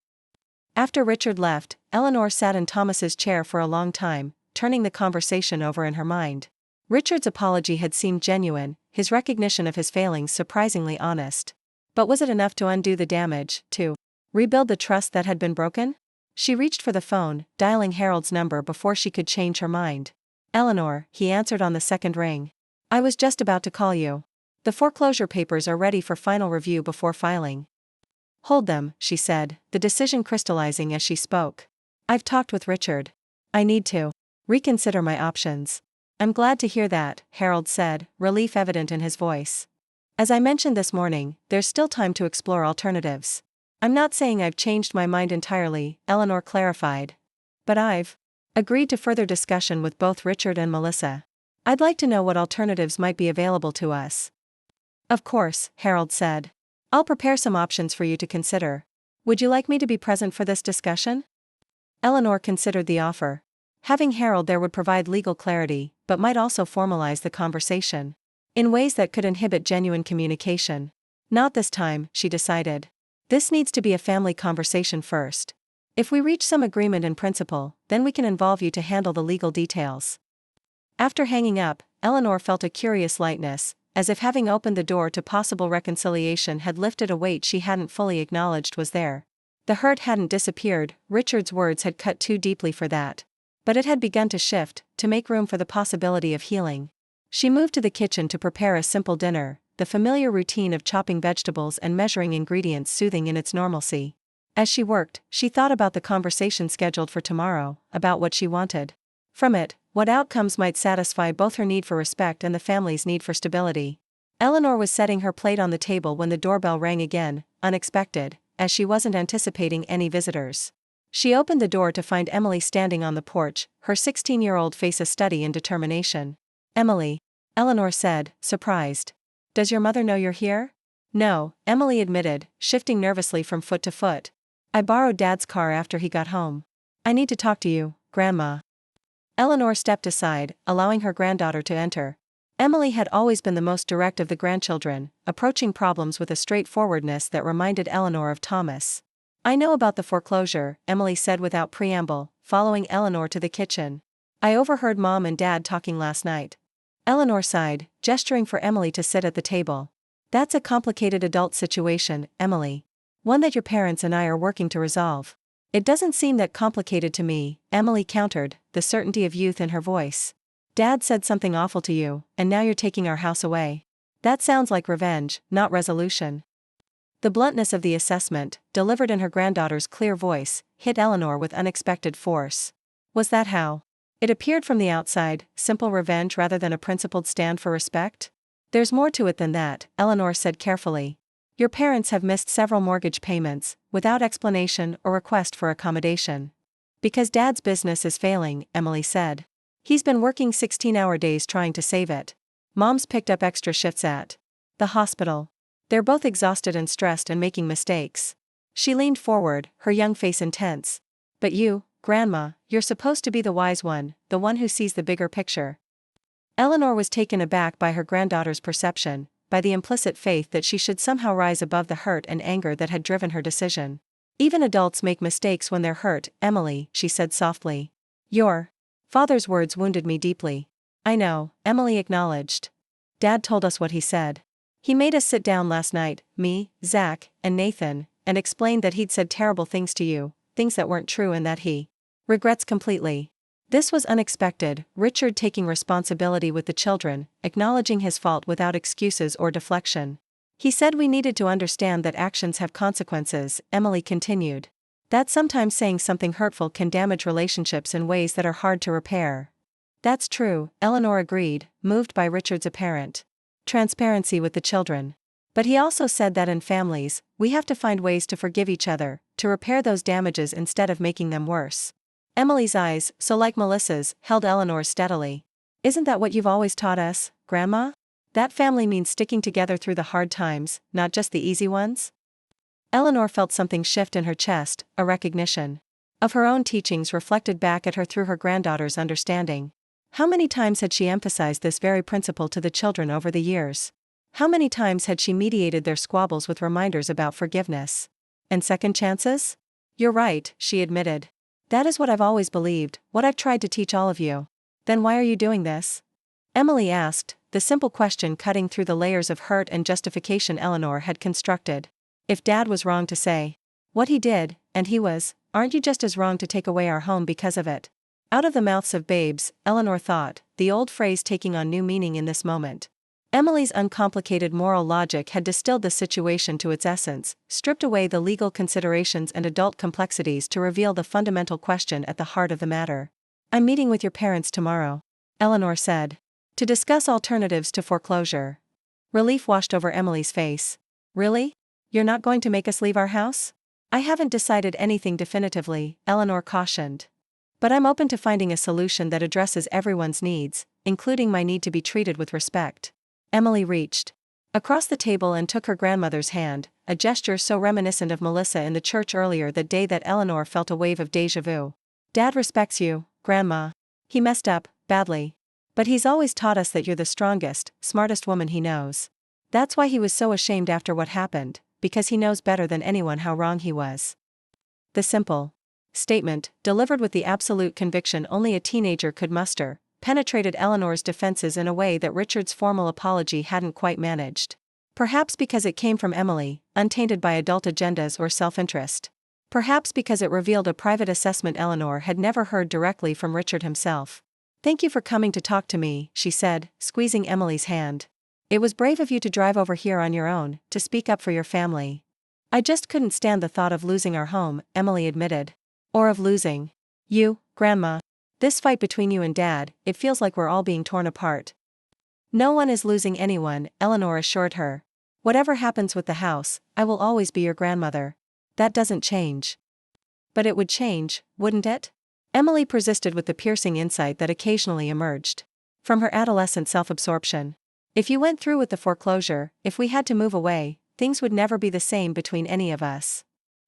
After Richard left, Eleanor sat in Thomas's chair for a long time, turning the conversation over in her mind. Richard's apology had seemed genuine, his recognition of his failings surprisingly honest. But was it enough to undo the damage, to rebuild the trust that had been broken? She reached for the phone, dialing Harold's number before she could change her mind. Eleanor, he answered on the second ring. I was just about to call you. The foreclosure papers are ready for final review before filing. Hold them, she said, the decision crystallizing as she spoke. I've talked with Richard. I need to reconsider my options. I'm glad to hear that, Harold said, relief evident in his voice. As I mentioned this morning, there's still time to explore alternatives. I'm not saying I've changed my mind entirely, Eleanor clarified. But I've agreed to further discussion with both Richard and Melissa. I'd like to know what alternatives might be available to us. Of course, Harold said. I'll prepare some options for you to consider. Would you like me to be present for this discussion? Eleanor considered the offer. Having Harold there would provide legal clarity, but might also formalize the conversation in ways that could inhibit genuine communication. Not this time, she decided. This needs to be a family conversation first. If we reach some agreement in principle, then we can involve you to handle the legal details. After hanging up, Eleanor felt a curious lightness, as if having opened the door to possible reconciliation had lifted a weight she hadn't fully acknowledged was there. The hurt hadn't disappeared, Richard's words had cut too deeply for that. But it had begun to shift, to make room for the possibility of healing. She moved to the kitchen to prepare a simple dinner, the familiar routine of chopping vegetables and measuring ingredients soothing in its normalcy. As she worked, she thought about the conversation scheduled for tomorrow, about what she wanted from it, what outcomes might satisfy both her need for respect and the family's need for stability. Eleanor was setting her plate on the table when the doorbell rang again, unexpected, as she wasn't anticipating any visitors. She opened the door to find Emily standing on the porch, her 16-year-old face a study in determination. Emily, Eleanor said, surprised. Does your mother know you're here? No, Emily admitted, shifting nervously from foot to foot. I borrowed Dad's car after he got home. I need to talk to you, Grandma. Eleanor stepped aside, allowing her granddaughter to enter. Emily had always been the most direct of the grandchildren, approaching problems with a straightforwardness that reminded Eleanor of Thomas. I know about the foreclosure, Emily said without preamble, following Eleanor to the kitchen. I overheard Mom and Dad talking last night. Eleanor sighed, gesturing for Emily to sit at the table. That's a complicated adult situation, Emily. One that your parents and I are working to resolve. It doesn't seem that complicated to me, Emily countered, the certainty of youth in her voice. Dad said something awful to you, and now you're taking our house away. That sounds like revenge, not resolution. The bluntness of the assessment, delivered in her granddaughter's clear voice, hit Eleanor with unexpected force. Was that how it appeared from the outside, simple revenge rather than a principled stand for respect? There's more to it than that, Eleanor said carefully. Your parents have missed several mortgage payments, without explanation or request for accommodation. Because Dad's business is failing, Emily said. He's been working 16-hour days trying to save it. Mom's picked up extra shifts at the hospital. They're both exhausted and stressed and making mistakes. She leaned forward, her young face intense. But you, Grandma, you're supposed to be the wise one, the one who sees the bigger picture. Eleanor was taken aback by her granddaughter's perception, by the implicit faith that she should somehow rise above the hurt and anger that had driven her decision. Even adults make mistakes when they're hurt, Emily, she said softly. Your father's words wounded me deeply. I know, Emily acknowledged. Dad told us what he said. He made us sit down last night, me, Zach, and Nathan, and explained that he'd said terrible things to you, things that weren't true and that he regrets completely. This was unexpected, Richard taking responsibility with the children, acknowledging his fault without excuses or deflection. He said we needed to understand that actions have consequences, Emily continued. That sometimes saying something hurtful can damage relationships in ways that are hard to repair. That's true, Eleanor agreed, moved by Richard's apparent transparency with the children. But he also said that in families, we have to find ways to forgive each other, to repair those damages instead of making them worse. Emily's eyes, so like Melissa's, held Eleanor's steadily. Isn't that what you've always taught us, Grandma? That family means sticking together through the hard times, not just the easy ones? Eleanor felt something shift in her chest, a recognition of her own teachings reflected back at her through her granddaughter's understanding. How many times had she emphasized this very principle to the children over the years? How many times had she mediated their squabbles with reminders about forgiveness and second chances? You're right, she admitted. That is what I've always believed, what I've tried to teach all of you. Then why are you doing this? Emily asked, the simple question cutting through the layers of hurt and justification Eleanor had constructed. If Dad was wrong to say what he did, and he was, aren't you just as wrong to take away our home because of it? Out of the mouths of babes, Eleanor thought, the old phrase taking on new meaning in this moment. Emily's uncomplicated moral logic had distilled the situation to its essence, stripped away the legal considerations and adult complexities to reveal the fundamental question at the heart of the matter. I'm meeting with your parents tomorrow, Eleanor said, to discuss alternatives to foreclosure. Relief washed over Emily's face. Really? You're not going to make us leave our house? I haven't decided anything definitively, Eleanor cautioned. But I'm open to finding a solution that addresses everyone's needs, including my need to be treated with respect. Emily reached across the table and took her grandmother's hand, a gesture so reminiscent of Melissa in the church earlier that day that Eleanor felt a wave of déjà vu. Dad respects you, Grandma. He messed up, badly. But he's always taught us that you're the strongest, smartest woman he knows. That's why he was so ashamed after what happened, because he knows better than anyone how wrong he was. The simple statement, delivered with the absolute conviction only a teenager could muster, penetrated Eleanor's defenses in a way that Richard's formal apology hadn't quite managed. Perhaps because it came from Emily, untainted by adult agendas or self-interest. Perhaps because it revealed a private assessment Eleanor had never heard directly from Richard himself. Thank you for coming to talk to me, she said, squeezing Emily's hand. It was brave of you to drive over here on your own, to speak up for your family. I just couldn't stand the thought of losing our home, Emily admitted. Or of losing you, Grandma. This fight between you and Dad, it feels like we're all being torn apart. No one is losing anyone, Eleanor assured her. Whatever happens with the house, I will always be your grandmother. That doesn't change. But it would change, wouldn't it? Emily persisted with the piercing insight that occasionally emerged from her adolescent self-absorption. If you went through with the foreclosure, if we had to move away, things would never be the same between any of us.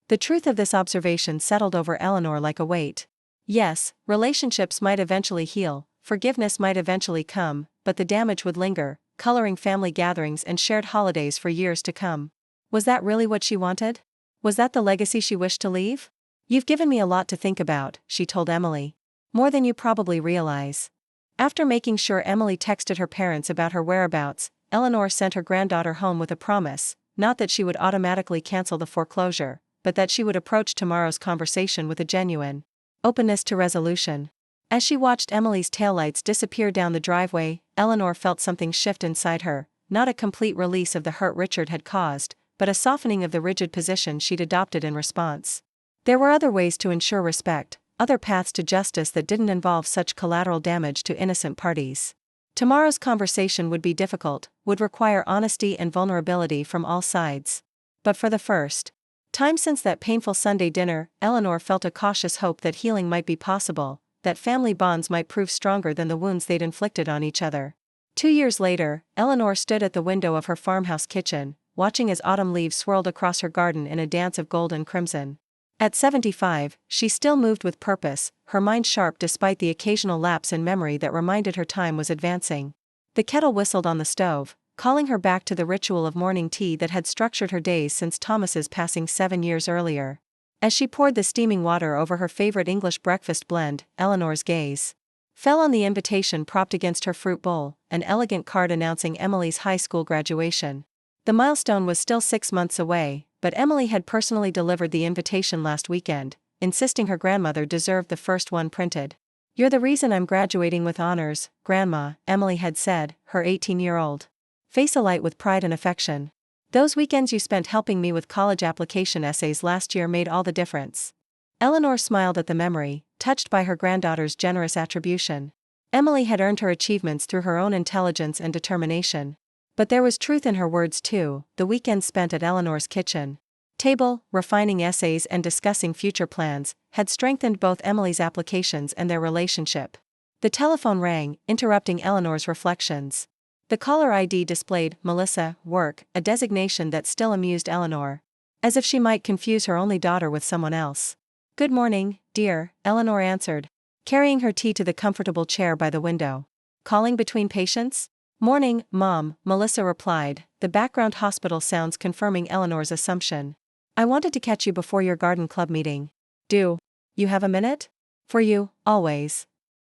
The truth of this observation settled over Eleanor like a weight. Yes, relationships might eventually heal, forgiveness might eventually come, but the damage would linger, coloring family gatherings and shared holidays for years to come. Was that really what she wanted? Was that the legacy she wished to leave? You've given me a lot to think about, she told Emily. More than you probably realize. After making sure Emily texted her parents about her whereabouts, Eleanor sent her granddaughter home with a promise, not that she would automatically cancel the foreclosure, but that she would approach tomorrow's conversation with a genuine openness to resolution. As she watched Emily's taillights disappear down the driveway, Eleanor felt something shift inside her, not a complete release of the hurt Richard had caused, but a softening of the rigid position she'd adopted in response. There were other ways to ensure respect, other paths to justice that didn't involve such collateral damage to innocent parties. Tomorrow's conversation would be difficult, would require honesty and vulnerability from all sides. But for the first time since that painful Sunday dinner, Eleanor felt a cautious hope that healing might be possible, that family bonds might prove stronger than the wounds they'd inflicted on each other. 2 years later, Eleanor stood at the window of her farmhouse kitchen, watching as autumn leaves swirled across her garden in a dance of gold and crimson. At 75, she still moved with purpose, her mind sharp despite the occasional lapse in memory that reminded her time was advancing. The kettle whistled on the stove, calling her back to the ritual of morning tea that had structured her days since Thomas's passing 7 years earlier. As she poured the steaming water over her favorite English breakfast blend, Eleanor's gaze fell on the invitation propped against her fruit bowl, an elegant card announcing Emily's high school graduation. The milestone was still 6 months away, but Emily had personally delivered the invitation last weekend, insisting her grandmother deserved the first one printed. "You're the reason I'm graduating with honors, Grandma," Emily had said, her 18-year-old face alight with pride and affection. "Those weekends you spent helping me with college application essays last year made all the difference." Eleanor smiled at the memory, touched by her granddaughter's generous attribution. Emily had earned her achievements through her own intelligence and determination. But there was truth in her words too. The weekend spent at Eleanor's kitchen table, refining essays and discussing future plans, had strengthened both Emily's applications and their relationship. The telephone rang, interrupting Eleanor's reflections. The caller ID displayed Melissa, work, a designation that still amused Eleanor. As if she might confuse her only daughter with someone else. "Good morning, dear," Eleanor answered, carrying her tea to the comfortable chair by the window. "Calling between patients?" "Morning, Mom," Melissa replied, the background hospital sounds confirming Eleanor's assumption. "I wanted to catch you before your garden club meeting. Do you have a minute?" "For you, always."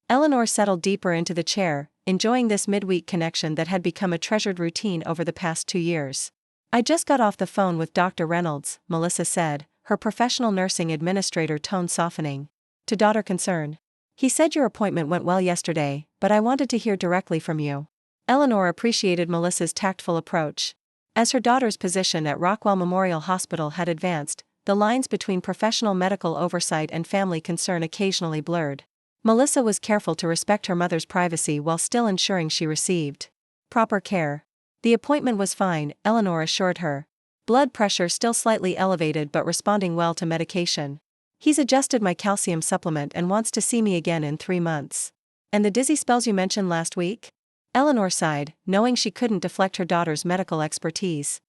Eleanor settled deeper into the chair, enjoying this midweek connection that had become a treasured routine over the past 2 years. "I just got off the phone with Dr. Reynolds," Melissa said, her professional nursing administrator tone softening. To daughter concern. "He said your appointment went well yesterday, but I wanted to hear directly from you." Eleanor appreciated Melissa's tactful approach. As her daughter's position at Rockwell Memorial Hospital had advanced, the lines between professional medical oversight and family concern occasionally blurred. Melissa was careful to respect her mother's privacy while still ensuring she received proper care. The appointment was fine, Eleanor assured her. Blood pressure still slightly elevated but responding well to medication. "He's adjusted my calcium supplement and wants to see me again in 3 months. And the dizzy spells you mentioned last week?" Eleanor sighed, knowing she couldn't deflect her daughter's medical expertise.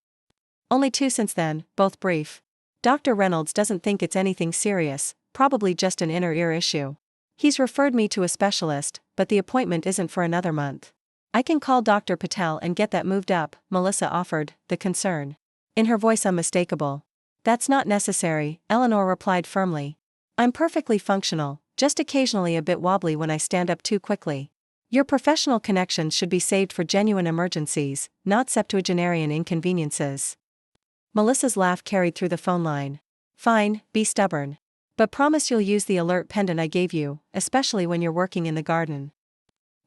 "Only 2 since then, both brief. Dr. Reynolds doesn't think it's anything serious, probably just an inner ear issue. He's referred me to a specialist, but the appointment isn't for another month. I can call Dr. Patel and get that moved up," Melissa offered, the concern in her voice unmistakable. "That's not necessary," Eleanor replied firmly. "I'm perfectly functional, just occasionally a bit wobbly when I stand up too quickly. Your professional connections should be saved for genuine emergencies, not septuagenarian inconveniences." Melissa's laugh carried through the phone line. "Fine, be stubborn. But promise you'll use the alert pendant I gave you, especially when you're working in the garden."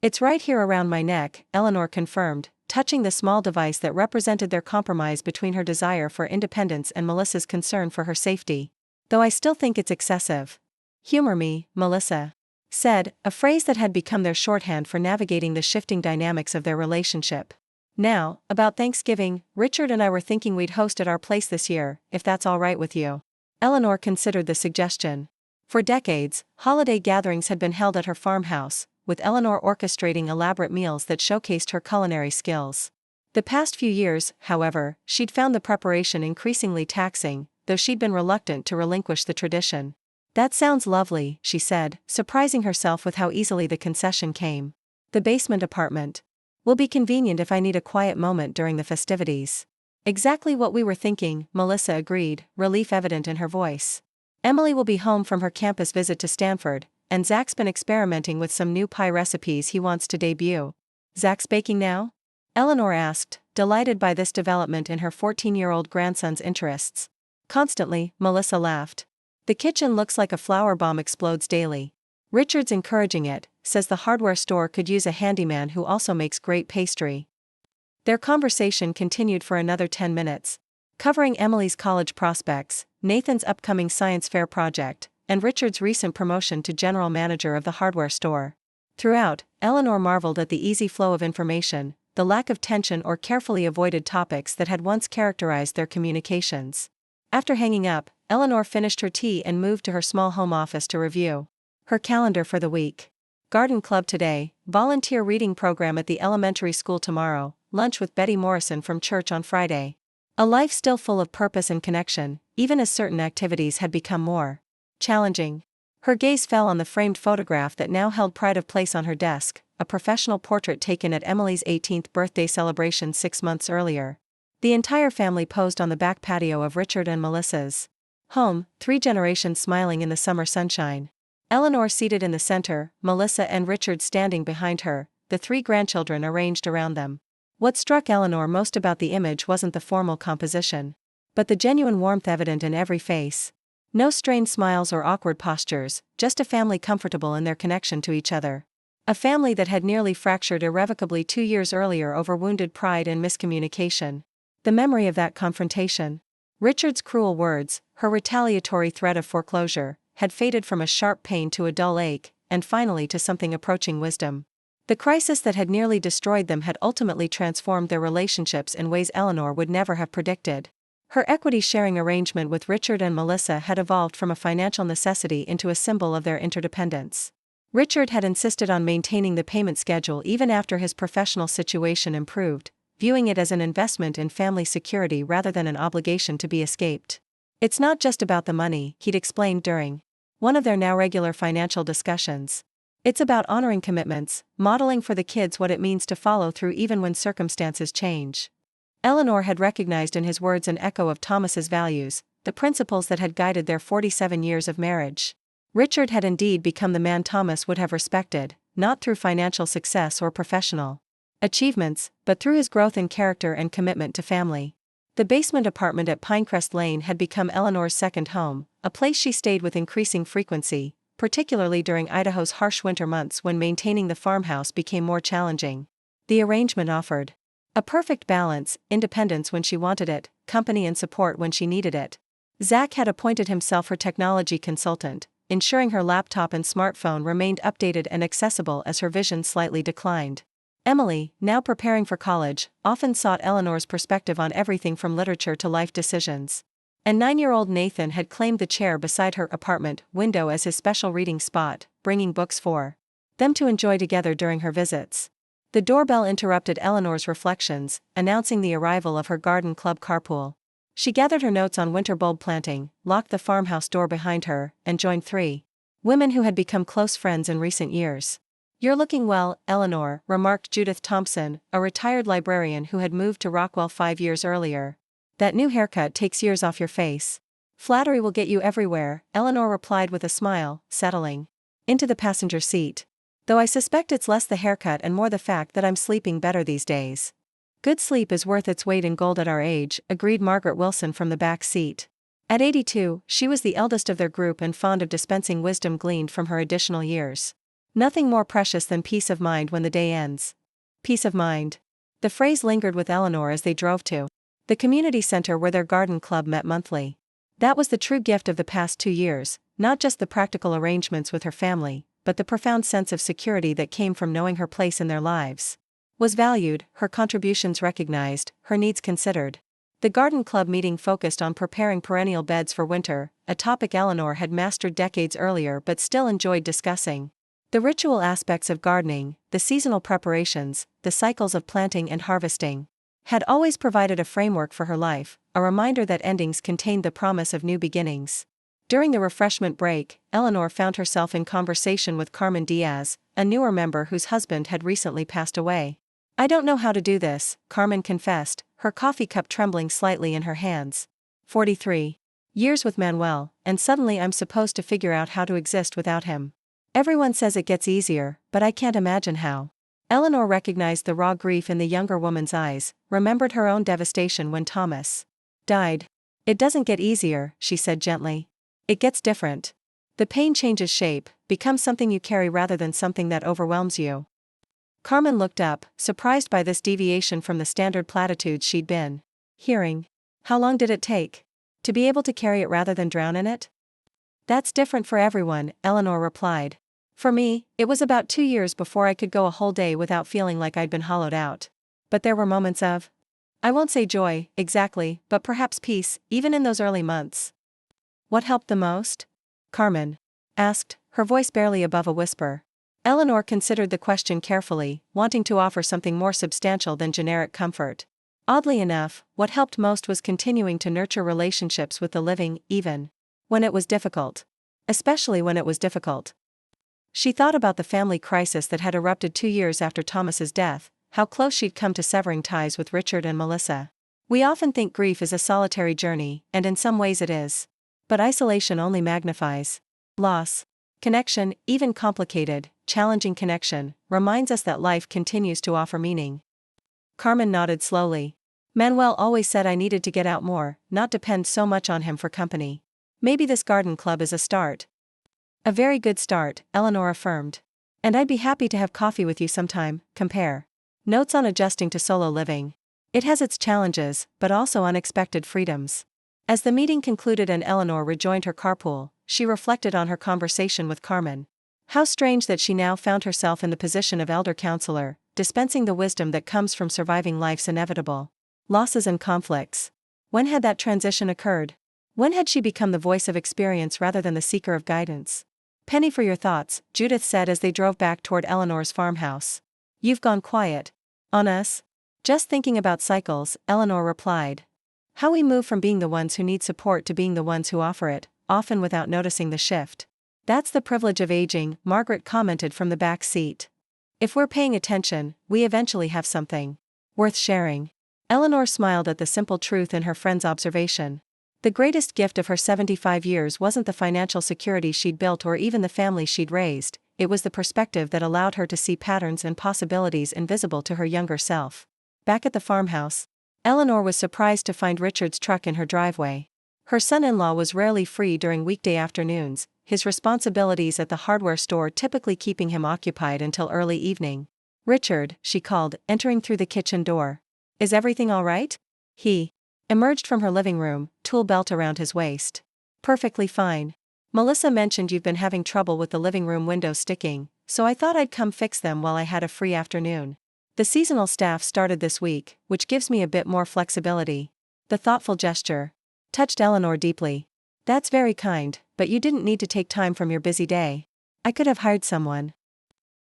"It's right here around my neck," Eleanor confirmed, touching the small device that represented their compromise between her desire for independence and Melissa's concern for her safety. "Though I still think it's excessive." "Humor me, Melissa," said, a phrase that had become their shorthand for navigating the shifting dynamics of their relationship. "Now, about Thanksgiving, Richard and I were thinking we'd host at our place this year, if that's all right with you." Eleanor considered the suggestion. For decades, holiday gatherings had been held at her farmhouse, with Eleanor orchestrating elaborate meals that showcased her culinary skills. The past few years, however, she'd found the preparation increasingly taxing, though she'd been reluctant to relinquish the tradition. "That sounds lovely," she said, surprising herself with how easily the concession came. "The basement apartment will be convenient if I need a quiet moment during the festivities." "Exactly what we were thinking," Melissa agreed, relief evident in her voice. "Emily will be home from her campus visit to Stanford, and Zach's been experimenting with some new pie recipes he wants to debut." "Zach's baking now?" Eleanor asked, delighted by this development in her 14-year-old grandson's interests. Constantly, Melissa laughed. The kitchen looks like a flower bomb explodes daily. Richard's encouraging it, says the hardware store could use a handyman who also makes great pastry. Their conversation continued for another 10 minutes, covering Emily's college prospects, Nathan's upcoming science fair project, and Richard's recent promotion to general manager of the hardware store. Throughout, Eleanor marveled at the easy flow of information, the lack of tension or carefully avoided topics that had once characterized their communications. After hanging up, Eleanor finished her tea and moved to her small home office to review her calendar for the week. Garden club today, volunteer reading program at the elementary school tomorrow, lunch with Betty Morrison from church on Friday. A life still full of purpose and connection, even as certain activities had become more challenging. Her gaze fell on the framed photograph that now held pride of place on her desk, a professional portrait taken at Emily's 18th birthday celebration 6 months earlier. The entire family posed on the back patio of Richard and Melissa's home, 3 generations smiling in the summer sunshine. Eleanor seated in the center, Melissa and Richard standing behind her, the 3 grandchildren arranged around them. What struck Eleanor most about the image wasn't the formal composition, but the genuine warmth evident in every face. No strained smiles or awkward postures, just a family comfortable in their connection to each other. A family that had nearly fractured irrevocably 2 years earlier over wounded pride and miscommunication. The memory of that confrontation, Richard's cruel words, her retaliatory threat of foreclosure, had faded from a sharp pain to a dull ache, and finally to something approaching wisdom. The crisis that had nearly destroyed them had ultimately transformed their relationships in ways Eleanor would never have predicted. Her equity-sharing arrangement with Richard and Melissa had evolved from a financial necessity into a symbol of their interdependence. Richard had insisted on maintaining the payment schedule even after his professional situation improved, viewing it as an investment in family security rather than an obligation to be escaped. It's not just about the money, he'd explained during one of their now regular financial discussions. It's about honoring commitments, modeling for the kids what it means to follow through even when circumstances change. Eleanor had recognized in his words an echo of Thomas's values, the principles that had guided their 47 years of marriage. Richard had indeed become the man Thomas would have respected, not through financial success or professional achievements, but through his growth in character and commitment to family. The basement apartment at Pinecrest Lane had become Eleanor's second home, a place she stayed with increasing frequency, particularly during Idaho's harsh winter months when maintaining the farmhouse became more challenging. The arrangement offered a perfect balance, independence when she wanted it, company and support when she needed it. Zach had appointed himself her technology consultant, ensuring her laptop and smartphone remained updated and accessible as her vision slightly declined. Emily, now preparing for college, often sought Eleanor's perspective on everything from literature to life decisions. And 9-year-old Nathan had claimed the chair beside her apartment window as his special reading spot, bringing books for them to enjoy together during her visits. The doorbell interrupted Eleanor's reflections, announcing the arrival of her garden club carpool. She gathered her notes on winter bulb planting, locked the farmhouse door behind her, and joined 3 women who had become close friends in recent years. "You're looking well, Eleanor," remarked Judith Thompson, a retired librarian who had moved to Rockwell 5 years earlier. "That new haircut takes years off your face." "Flattery will get you everywhere," Eleanor replied with a smile, settling into the passenger seat. "Though I suspect it's less the haircut and more the fact that I'm sleeping better these days." "Good sleep is worth its weight in gold at our age," agreed Margaret Wilson from the back seat. At 82, she was the eldest of their group and fond of dispensing wisdom gleaned from her additional years. Nothing more precious than peace of mind when the day ends. Peace of mind. The phrase lingered with Eleanor as they drove to the community center where their garden club met monthly. That was the true gift of the past 2 years, not just the practical arrangements with her family, but the profound sense of security that came from knowing her place in their lives was valued, her contributions recognized, her needs considered. The garden club meeting focused on preparing perennial beds for winter, a topic Eleanor had mastered decades earlier but still enjoyed discussing. The ritual aspects of gardening, the seasonal preparations, the cycles of planting and harvesting, had always provided a framework for her life, a reminder that endings contained the promise of new beginnings. During the refreshment break, Eleanor found herself in conversation with Carmen Diaz, a newer member whose husband had recently passed away. "I don't know how to do this," Carmen confessed, her coffee cup trembling slightly in her hands. 43 years with Manuel, and suddenly I'm supposed to figure out how to exist without him. Everyone says it gets easier, but I can't imagine how." Eleanor recognized the raw grief in the younger woman's eyes, remembered her own devastation when Thomas died. It doesn't get easier, she said gently. It gets different. The pain changes shape, becomes something you carry rather than something that overwhelms you. Carmen looked up, surprised by this deviation from the standard platitudes she'd been hearing. How long did it take? To be able to carry it rather than drown in it? That's different for everyone, Eleanor replied. For me, it was about 2 years before I could go a whole day without feeling like I'd been hollowed out. But there were moments of, I won't say joy, exactly, but perhaps peace, even in those early months. What helped the most? Carmen asked, her voice barely above a whisper. Eleanor considered the question carefully, wanting to offer something more substantial than generic comfort. Oddly enough, what helped most was continuing to nurture relationships with the living, even when it was difficult. Especially when it was difficult. She thought about the family crisis that had erupted 2 years after Thomas's death, how close she'd come to severing ties with Richard and Melissa. We often think grief is a solitary journey, and in some ways it is. But isolation only magnifies loss. Connection, even complicated, challenging connection, reminds us that life continues to offer meaning. Carmen nodded slowly. Manuel always said I needed to get out more, not depend so much on him for company. Maybe this garden club is a start. A very good start, Eleanor affirmed. And I'd be happy to have coffee with you sometime. Compare notes on adjusting to solo living. It has its challenges, but also unexpected freedoms. As the meeting concluded and Eleanor rejoined her carpool, she reflected on her conversation with Carmen. How strange that she now found herself in the position of elder counselor, dispensing the wisdom that comes from surviving life's inevitable losses and conflicts. When had that transition occurred? When had she become the voice of experience rather than the seeker of guidance? Penny for your thoughts, Judith said as they drove back toward Eleanor's farmhouse. You've gone quiet. On us? Just thinking about cycles, Eleanor replied. How we move from being the ones who need support to being the ones who offer it, often without noticing the shift. That's the privilege of aging, Margaret commented from the back seat. If we're paying attention, we eventually have something worth sharing. Eleanor smiled at the simple truth in her friend's observation. The greatest gift of her 75 years wasn't the financial security she'd built or even the family she'd raised, it was the perspective that allowed her to see patterns and possibilities invisible to her younger self. Back at the farmhouse, Eleanor was surprised to find Richard's truck in her driveway. Her son-in-law was rarely free during weekday afternoons, his responsibilities at the hardware store typically keeping him occupied until early evening. Richard, she called, entering through the kitchen door. Is everything all right? He emerged from her living room, tool belt around his waist. Perfectly fine. Melissa mentioned you've been having trouble with the living room windows sticking, so I thought I'd come fix them while I had a free afternoon. The seasonal staff started this week, which gives me a bit more flexibility. The thoughtful gesture touched Eleanor deeply. That's very kind, but you didn't need to take time from your busy day. I could have hired someone.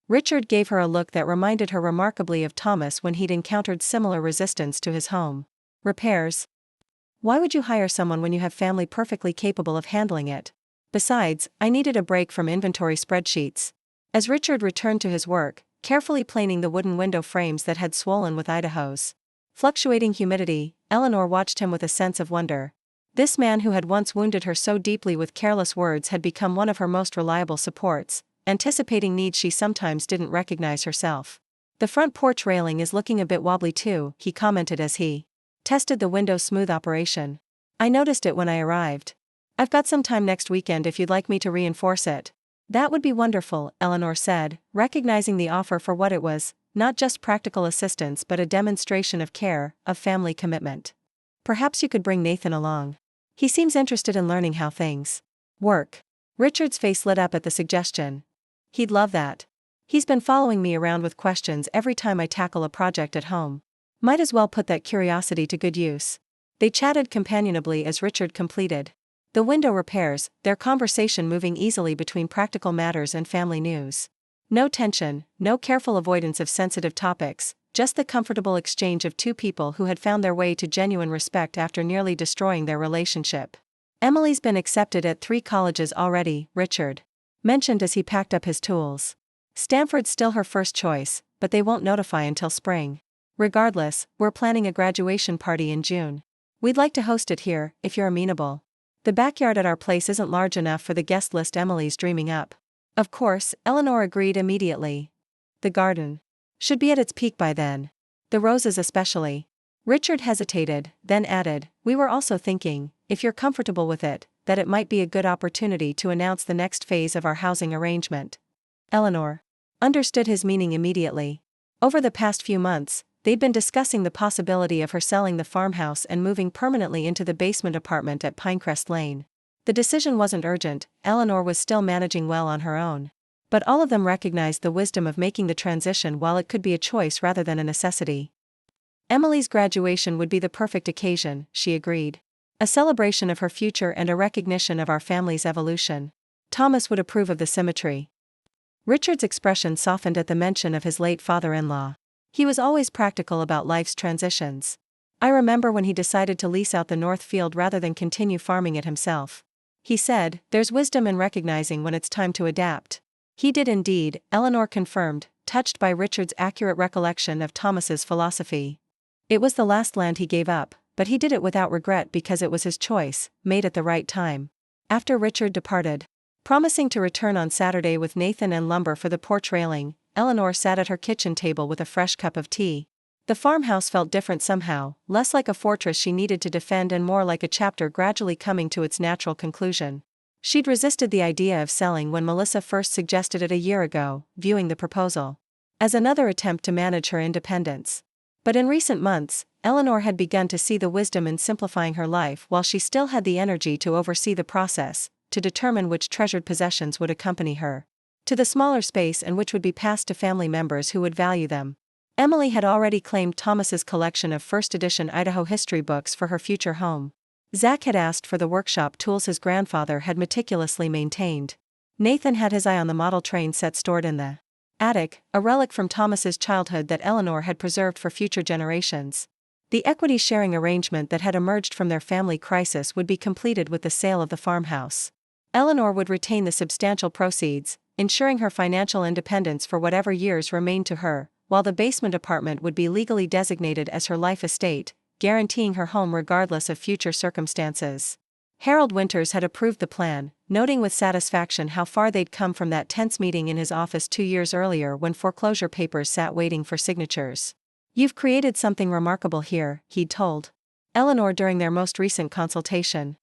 Richard gave her a look that reminded her remarkably of Thomas when he'd encountered similar resistance to his home repairs. Why would you hire someone when you have family perfectly capable of handling it? Besides, I needed a break from inventory spreadsheets. As Richard returned to his work, carefully planing the wooden window frames that had swollen with Idaho's fluctuating humidity, Eleanor watched him with a sense of wonder. This man who had once wounded her so deeply with careless words had become one of her most reliable supports, anticipating needs she sometimes didn't recognize herself. The front porch railing is looking a bit wobbly too, he commented as he tested the window's smooth operation. I noticed it when I arrived. I've got some time next weekend if you'd like me to reinforce it. That would be wonderful, Eleanor said, recognizing the offer for what it was, not just practical assistance but a demonstration of care, of family commitment. Perhaps you could bring Nathan along. He seems interested in learning how things work. Richard's face lit up at the suggestion. He'd love that. He's been following me around with questions every time I tackle a project at home. Might as well put that curiosity to good use. They chatted companionably as Richard completed the window repairs, their conversation moving easily between practical matters and family news. No tension, no careful avoidance of sensitive topics, just the comfortable exchange of two people who had found their way to genuine respect after nearly destroying their relationship. Emily's been accepted at 3 colleges already, Richard mentioned as he packed up his tools. Stanford's still her first choice, but they won't notify until spring. Regardless, we're planning a graduation party in June. We'd like to host it here, if you're amenable. The backyard at our place isn't large enough for the guest list Emily's dreaming up. Of course, Eleanor agreed immediately. The garden should be at its peak by then. The roses especially. Richard hesitated, then added, we were also thinking, if you're comfortable with it, that it might be a good opportunity to announce the next phase of our housing arrangement. Eleanor understood his meaning immediately. Over the past few months, they'd been discussing the possibility of her selling the farmhouse and moving permanently into the basement apartment at Pinecrest Lane. The decision wasn't urgent, Eleanor was still managing well on her own. But all of them recognized the wisdom of making the transition while it could be a choice rather than a necessity. Emily's graduation would be the perfect occasion, she agreed. A celebration of her future and a recognition of our family's evolution. Thomas would approve of the symmetry. Richard's expression softened at the mention of his late father-in-law. He was always practical about life's transitions. I remember when he decided to lease out the north field rather than continue farming it himself. He said, "There's wisdom in recognizing when it's time to adapt." He did indeed, Eleanor confirmed, touched by Richard's accurate recollection of Thomas's philosophy. It was the last land he gave up, but he did it without regret because it was his choice, made at the right time. After Richard departed, promising to return on Saturday with Nathan and lumber for the porch railing, Eleanor sat at her kitchen table with a fresh cup of tea. The farmhouse felt different somehow, less like a fortress she needed to defend and more like a chapter gradually coming to its natural conclusion. She'd resisted the idea of selling when Melissa first suggested it a year ago, viewing the proposal as another attempt to manage her independence. But in recent months, Eleanor had begun to see the wisdom in simplifying her life while she still had the energy to oversee the process, to determine which treasured possessions would accompany her to the smaller space and which would be passed to family members who would value them. Emily had already claimed Thomas's collection of first edition Idaho history books for her future home. Zach had asked for the workshop tools his grandfather had meticulously maintained. Nathan had his eye on the model train set stored in the attic, a relic from Thomas's childhood that Eleanor had preserved for future generations. The equity sharing arrangement that had emerged from their family crisis would be completed with the sale of the farmhouse. Eleanor would retain the substantial proceeds, ensuring her financial independence for whatever years remained to her, while the basement apartment would be legally designated as her life estate, guaranteeing her home regardless of future circumstances. Harold Winters had approved the plan, noting with satisfaction how far they'd come from that tense meeting in his office 2 years earlier when foreclosure papers sat waiting for signatures. "You've created something remarkable here," he'd told Eleanor during their most recent consultation.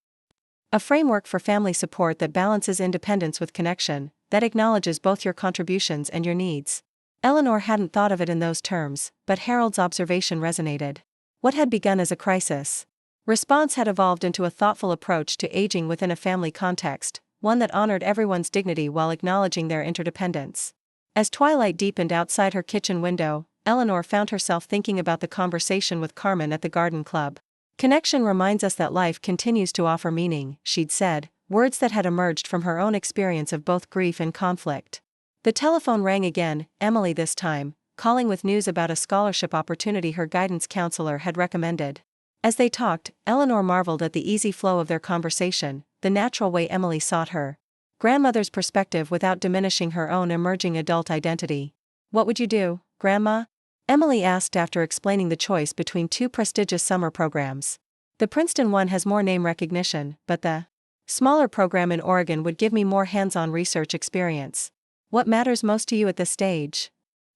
"A framework for family support that balances independence with connection, that acknowledges both your contributions and your needs." Eleanor hadn't thought of it in those terms, but Harold's observation resonated. What had begun as a crisis response had evolved into a thoughtful approach to aging within a family context, one that honored everyone's dignity while acknowledging their interdependence. As twilight deepened outside her kitchen window, Eleanor found herself thinking about the conversation with Carmen at the garden club. "Connection reminds us that life continues to offer meaning," she'd said, words that had emerged from her own experience of both grief and conflict. The telephone rang again, Emily this time, calling with news about a scholarship opportunity her guidance counselor had recommended. As they talked, Eleanor marveled at the easy flow of their conversation, the natural way Emily sought her grandmother's perspective without diminishing her own emerging adult identity. "What would you do, Grandma?" Emily asked after explaining the choice between 2 prestigious summer programs. "The Princeton one has more name recognition, but the smaller program in Oregon would give me more hands-on research experience." "What matters most to you at this stage?"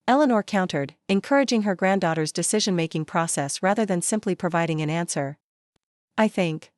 Eleanor countered, encouraging her granddaughter's decision-making process rather than simply providing an answer. I think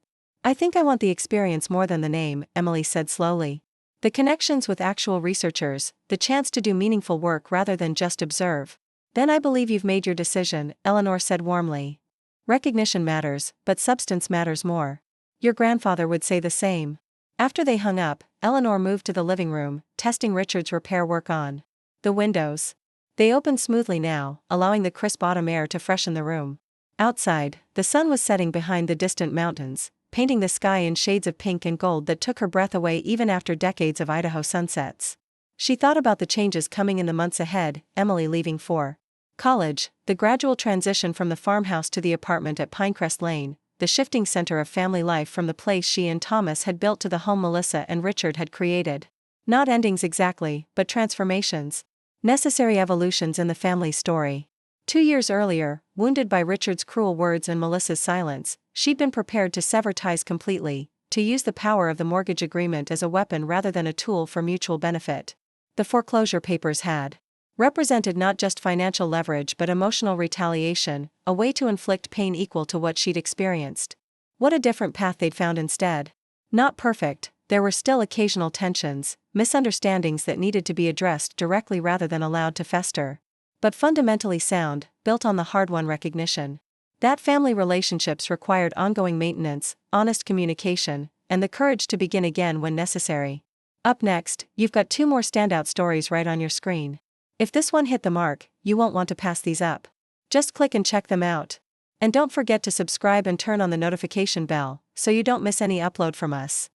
I want the experience more than the name," Emily said slowly. "The connections with actual researchers, the chance to do meaningful work rather than just observe." "Then I believe you've made your decision," Eleanor said warmly. "Recognition matters, but substance matters more. Your grandfather would say the same." After they hung up, Eleanor moved to the living room, testing Richard's repair work on the windows. They opened smoothly now, allowing the crisp autumn air to freshen the room. Outside, the sun was setting behind the distant mountains, painting the sky in shades of pink and gold that took her breath away even after decades of Idaho sunsets. She thought about the changes coming in the months ahead, Emily leaving for college, the gradual transition from the farmhouse to the apartment at Pinecrest Lane, the shifting center of family life from the place she and Thomas had built to the home Melissa and Richard had created. Not endings exactly, but transformations. Necessary evolutions in the family story. 2 years earlier, wounded by Richard's cruel words and Melissa's silence, she'd been prepared to sever ties completely, to use the power of the mortgage agreement as a weapon rather than a tool for mutual benefit. The foreclosure papers had represented not just financial leverage but emotional retaliation, a way to inflict pain equal to what she'd experienced. What a different path they'd found instead. Not perfect, there were still occasional tensions, misunderstandings that needed to be addressed directly rather than allowed to fester. But fundamentally sound, built on the hard-won recognition that family relationships required ongoing maintenance, honest communication, and the courage to begin again when necessary. Up next, you've got 2 more standout stories right on your screen. If this one hit the mark, you won't want to pass these up. Just click and check them out. And don't forget to subscribe and turn on the notification bell, so you don't miss any upload from us.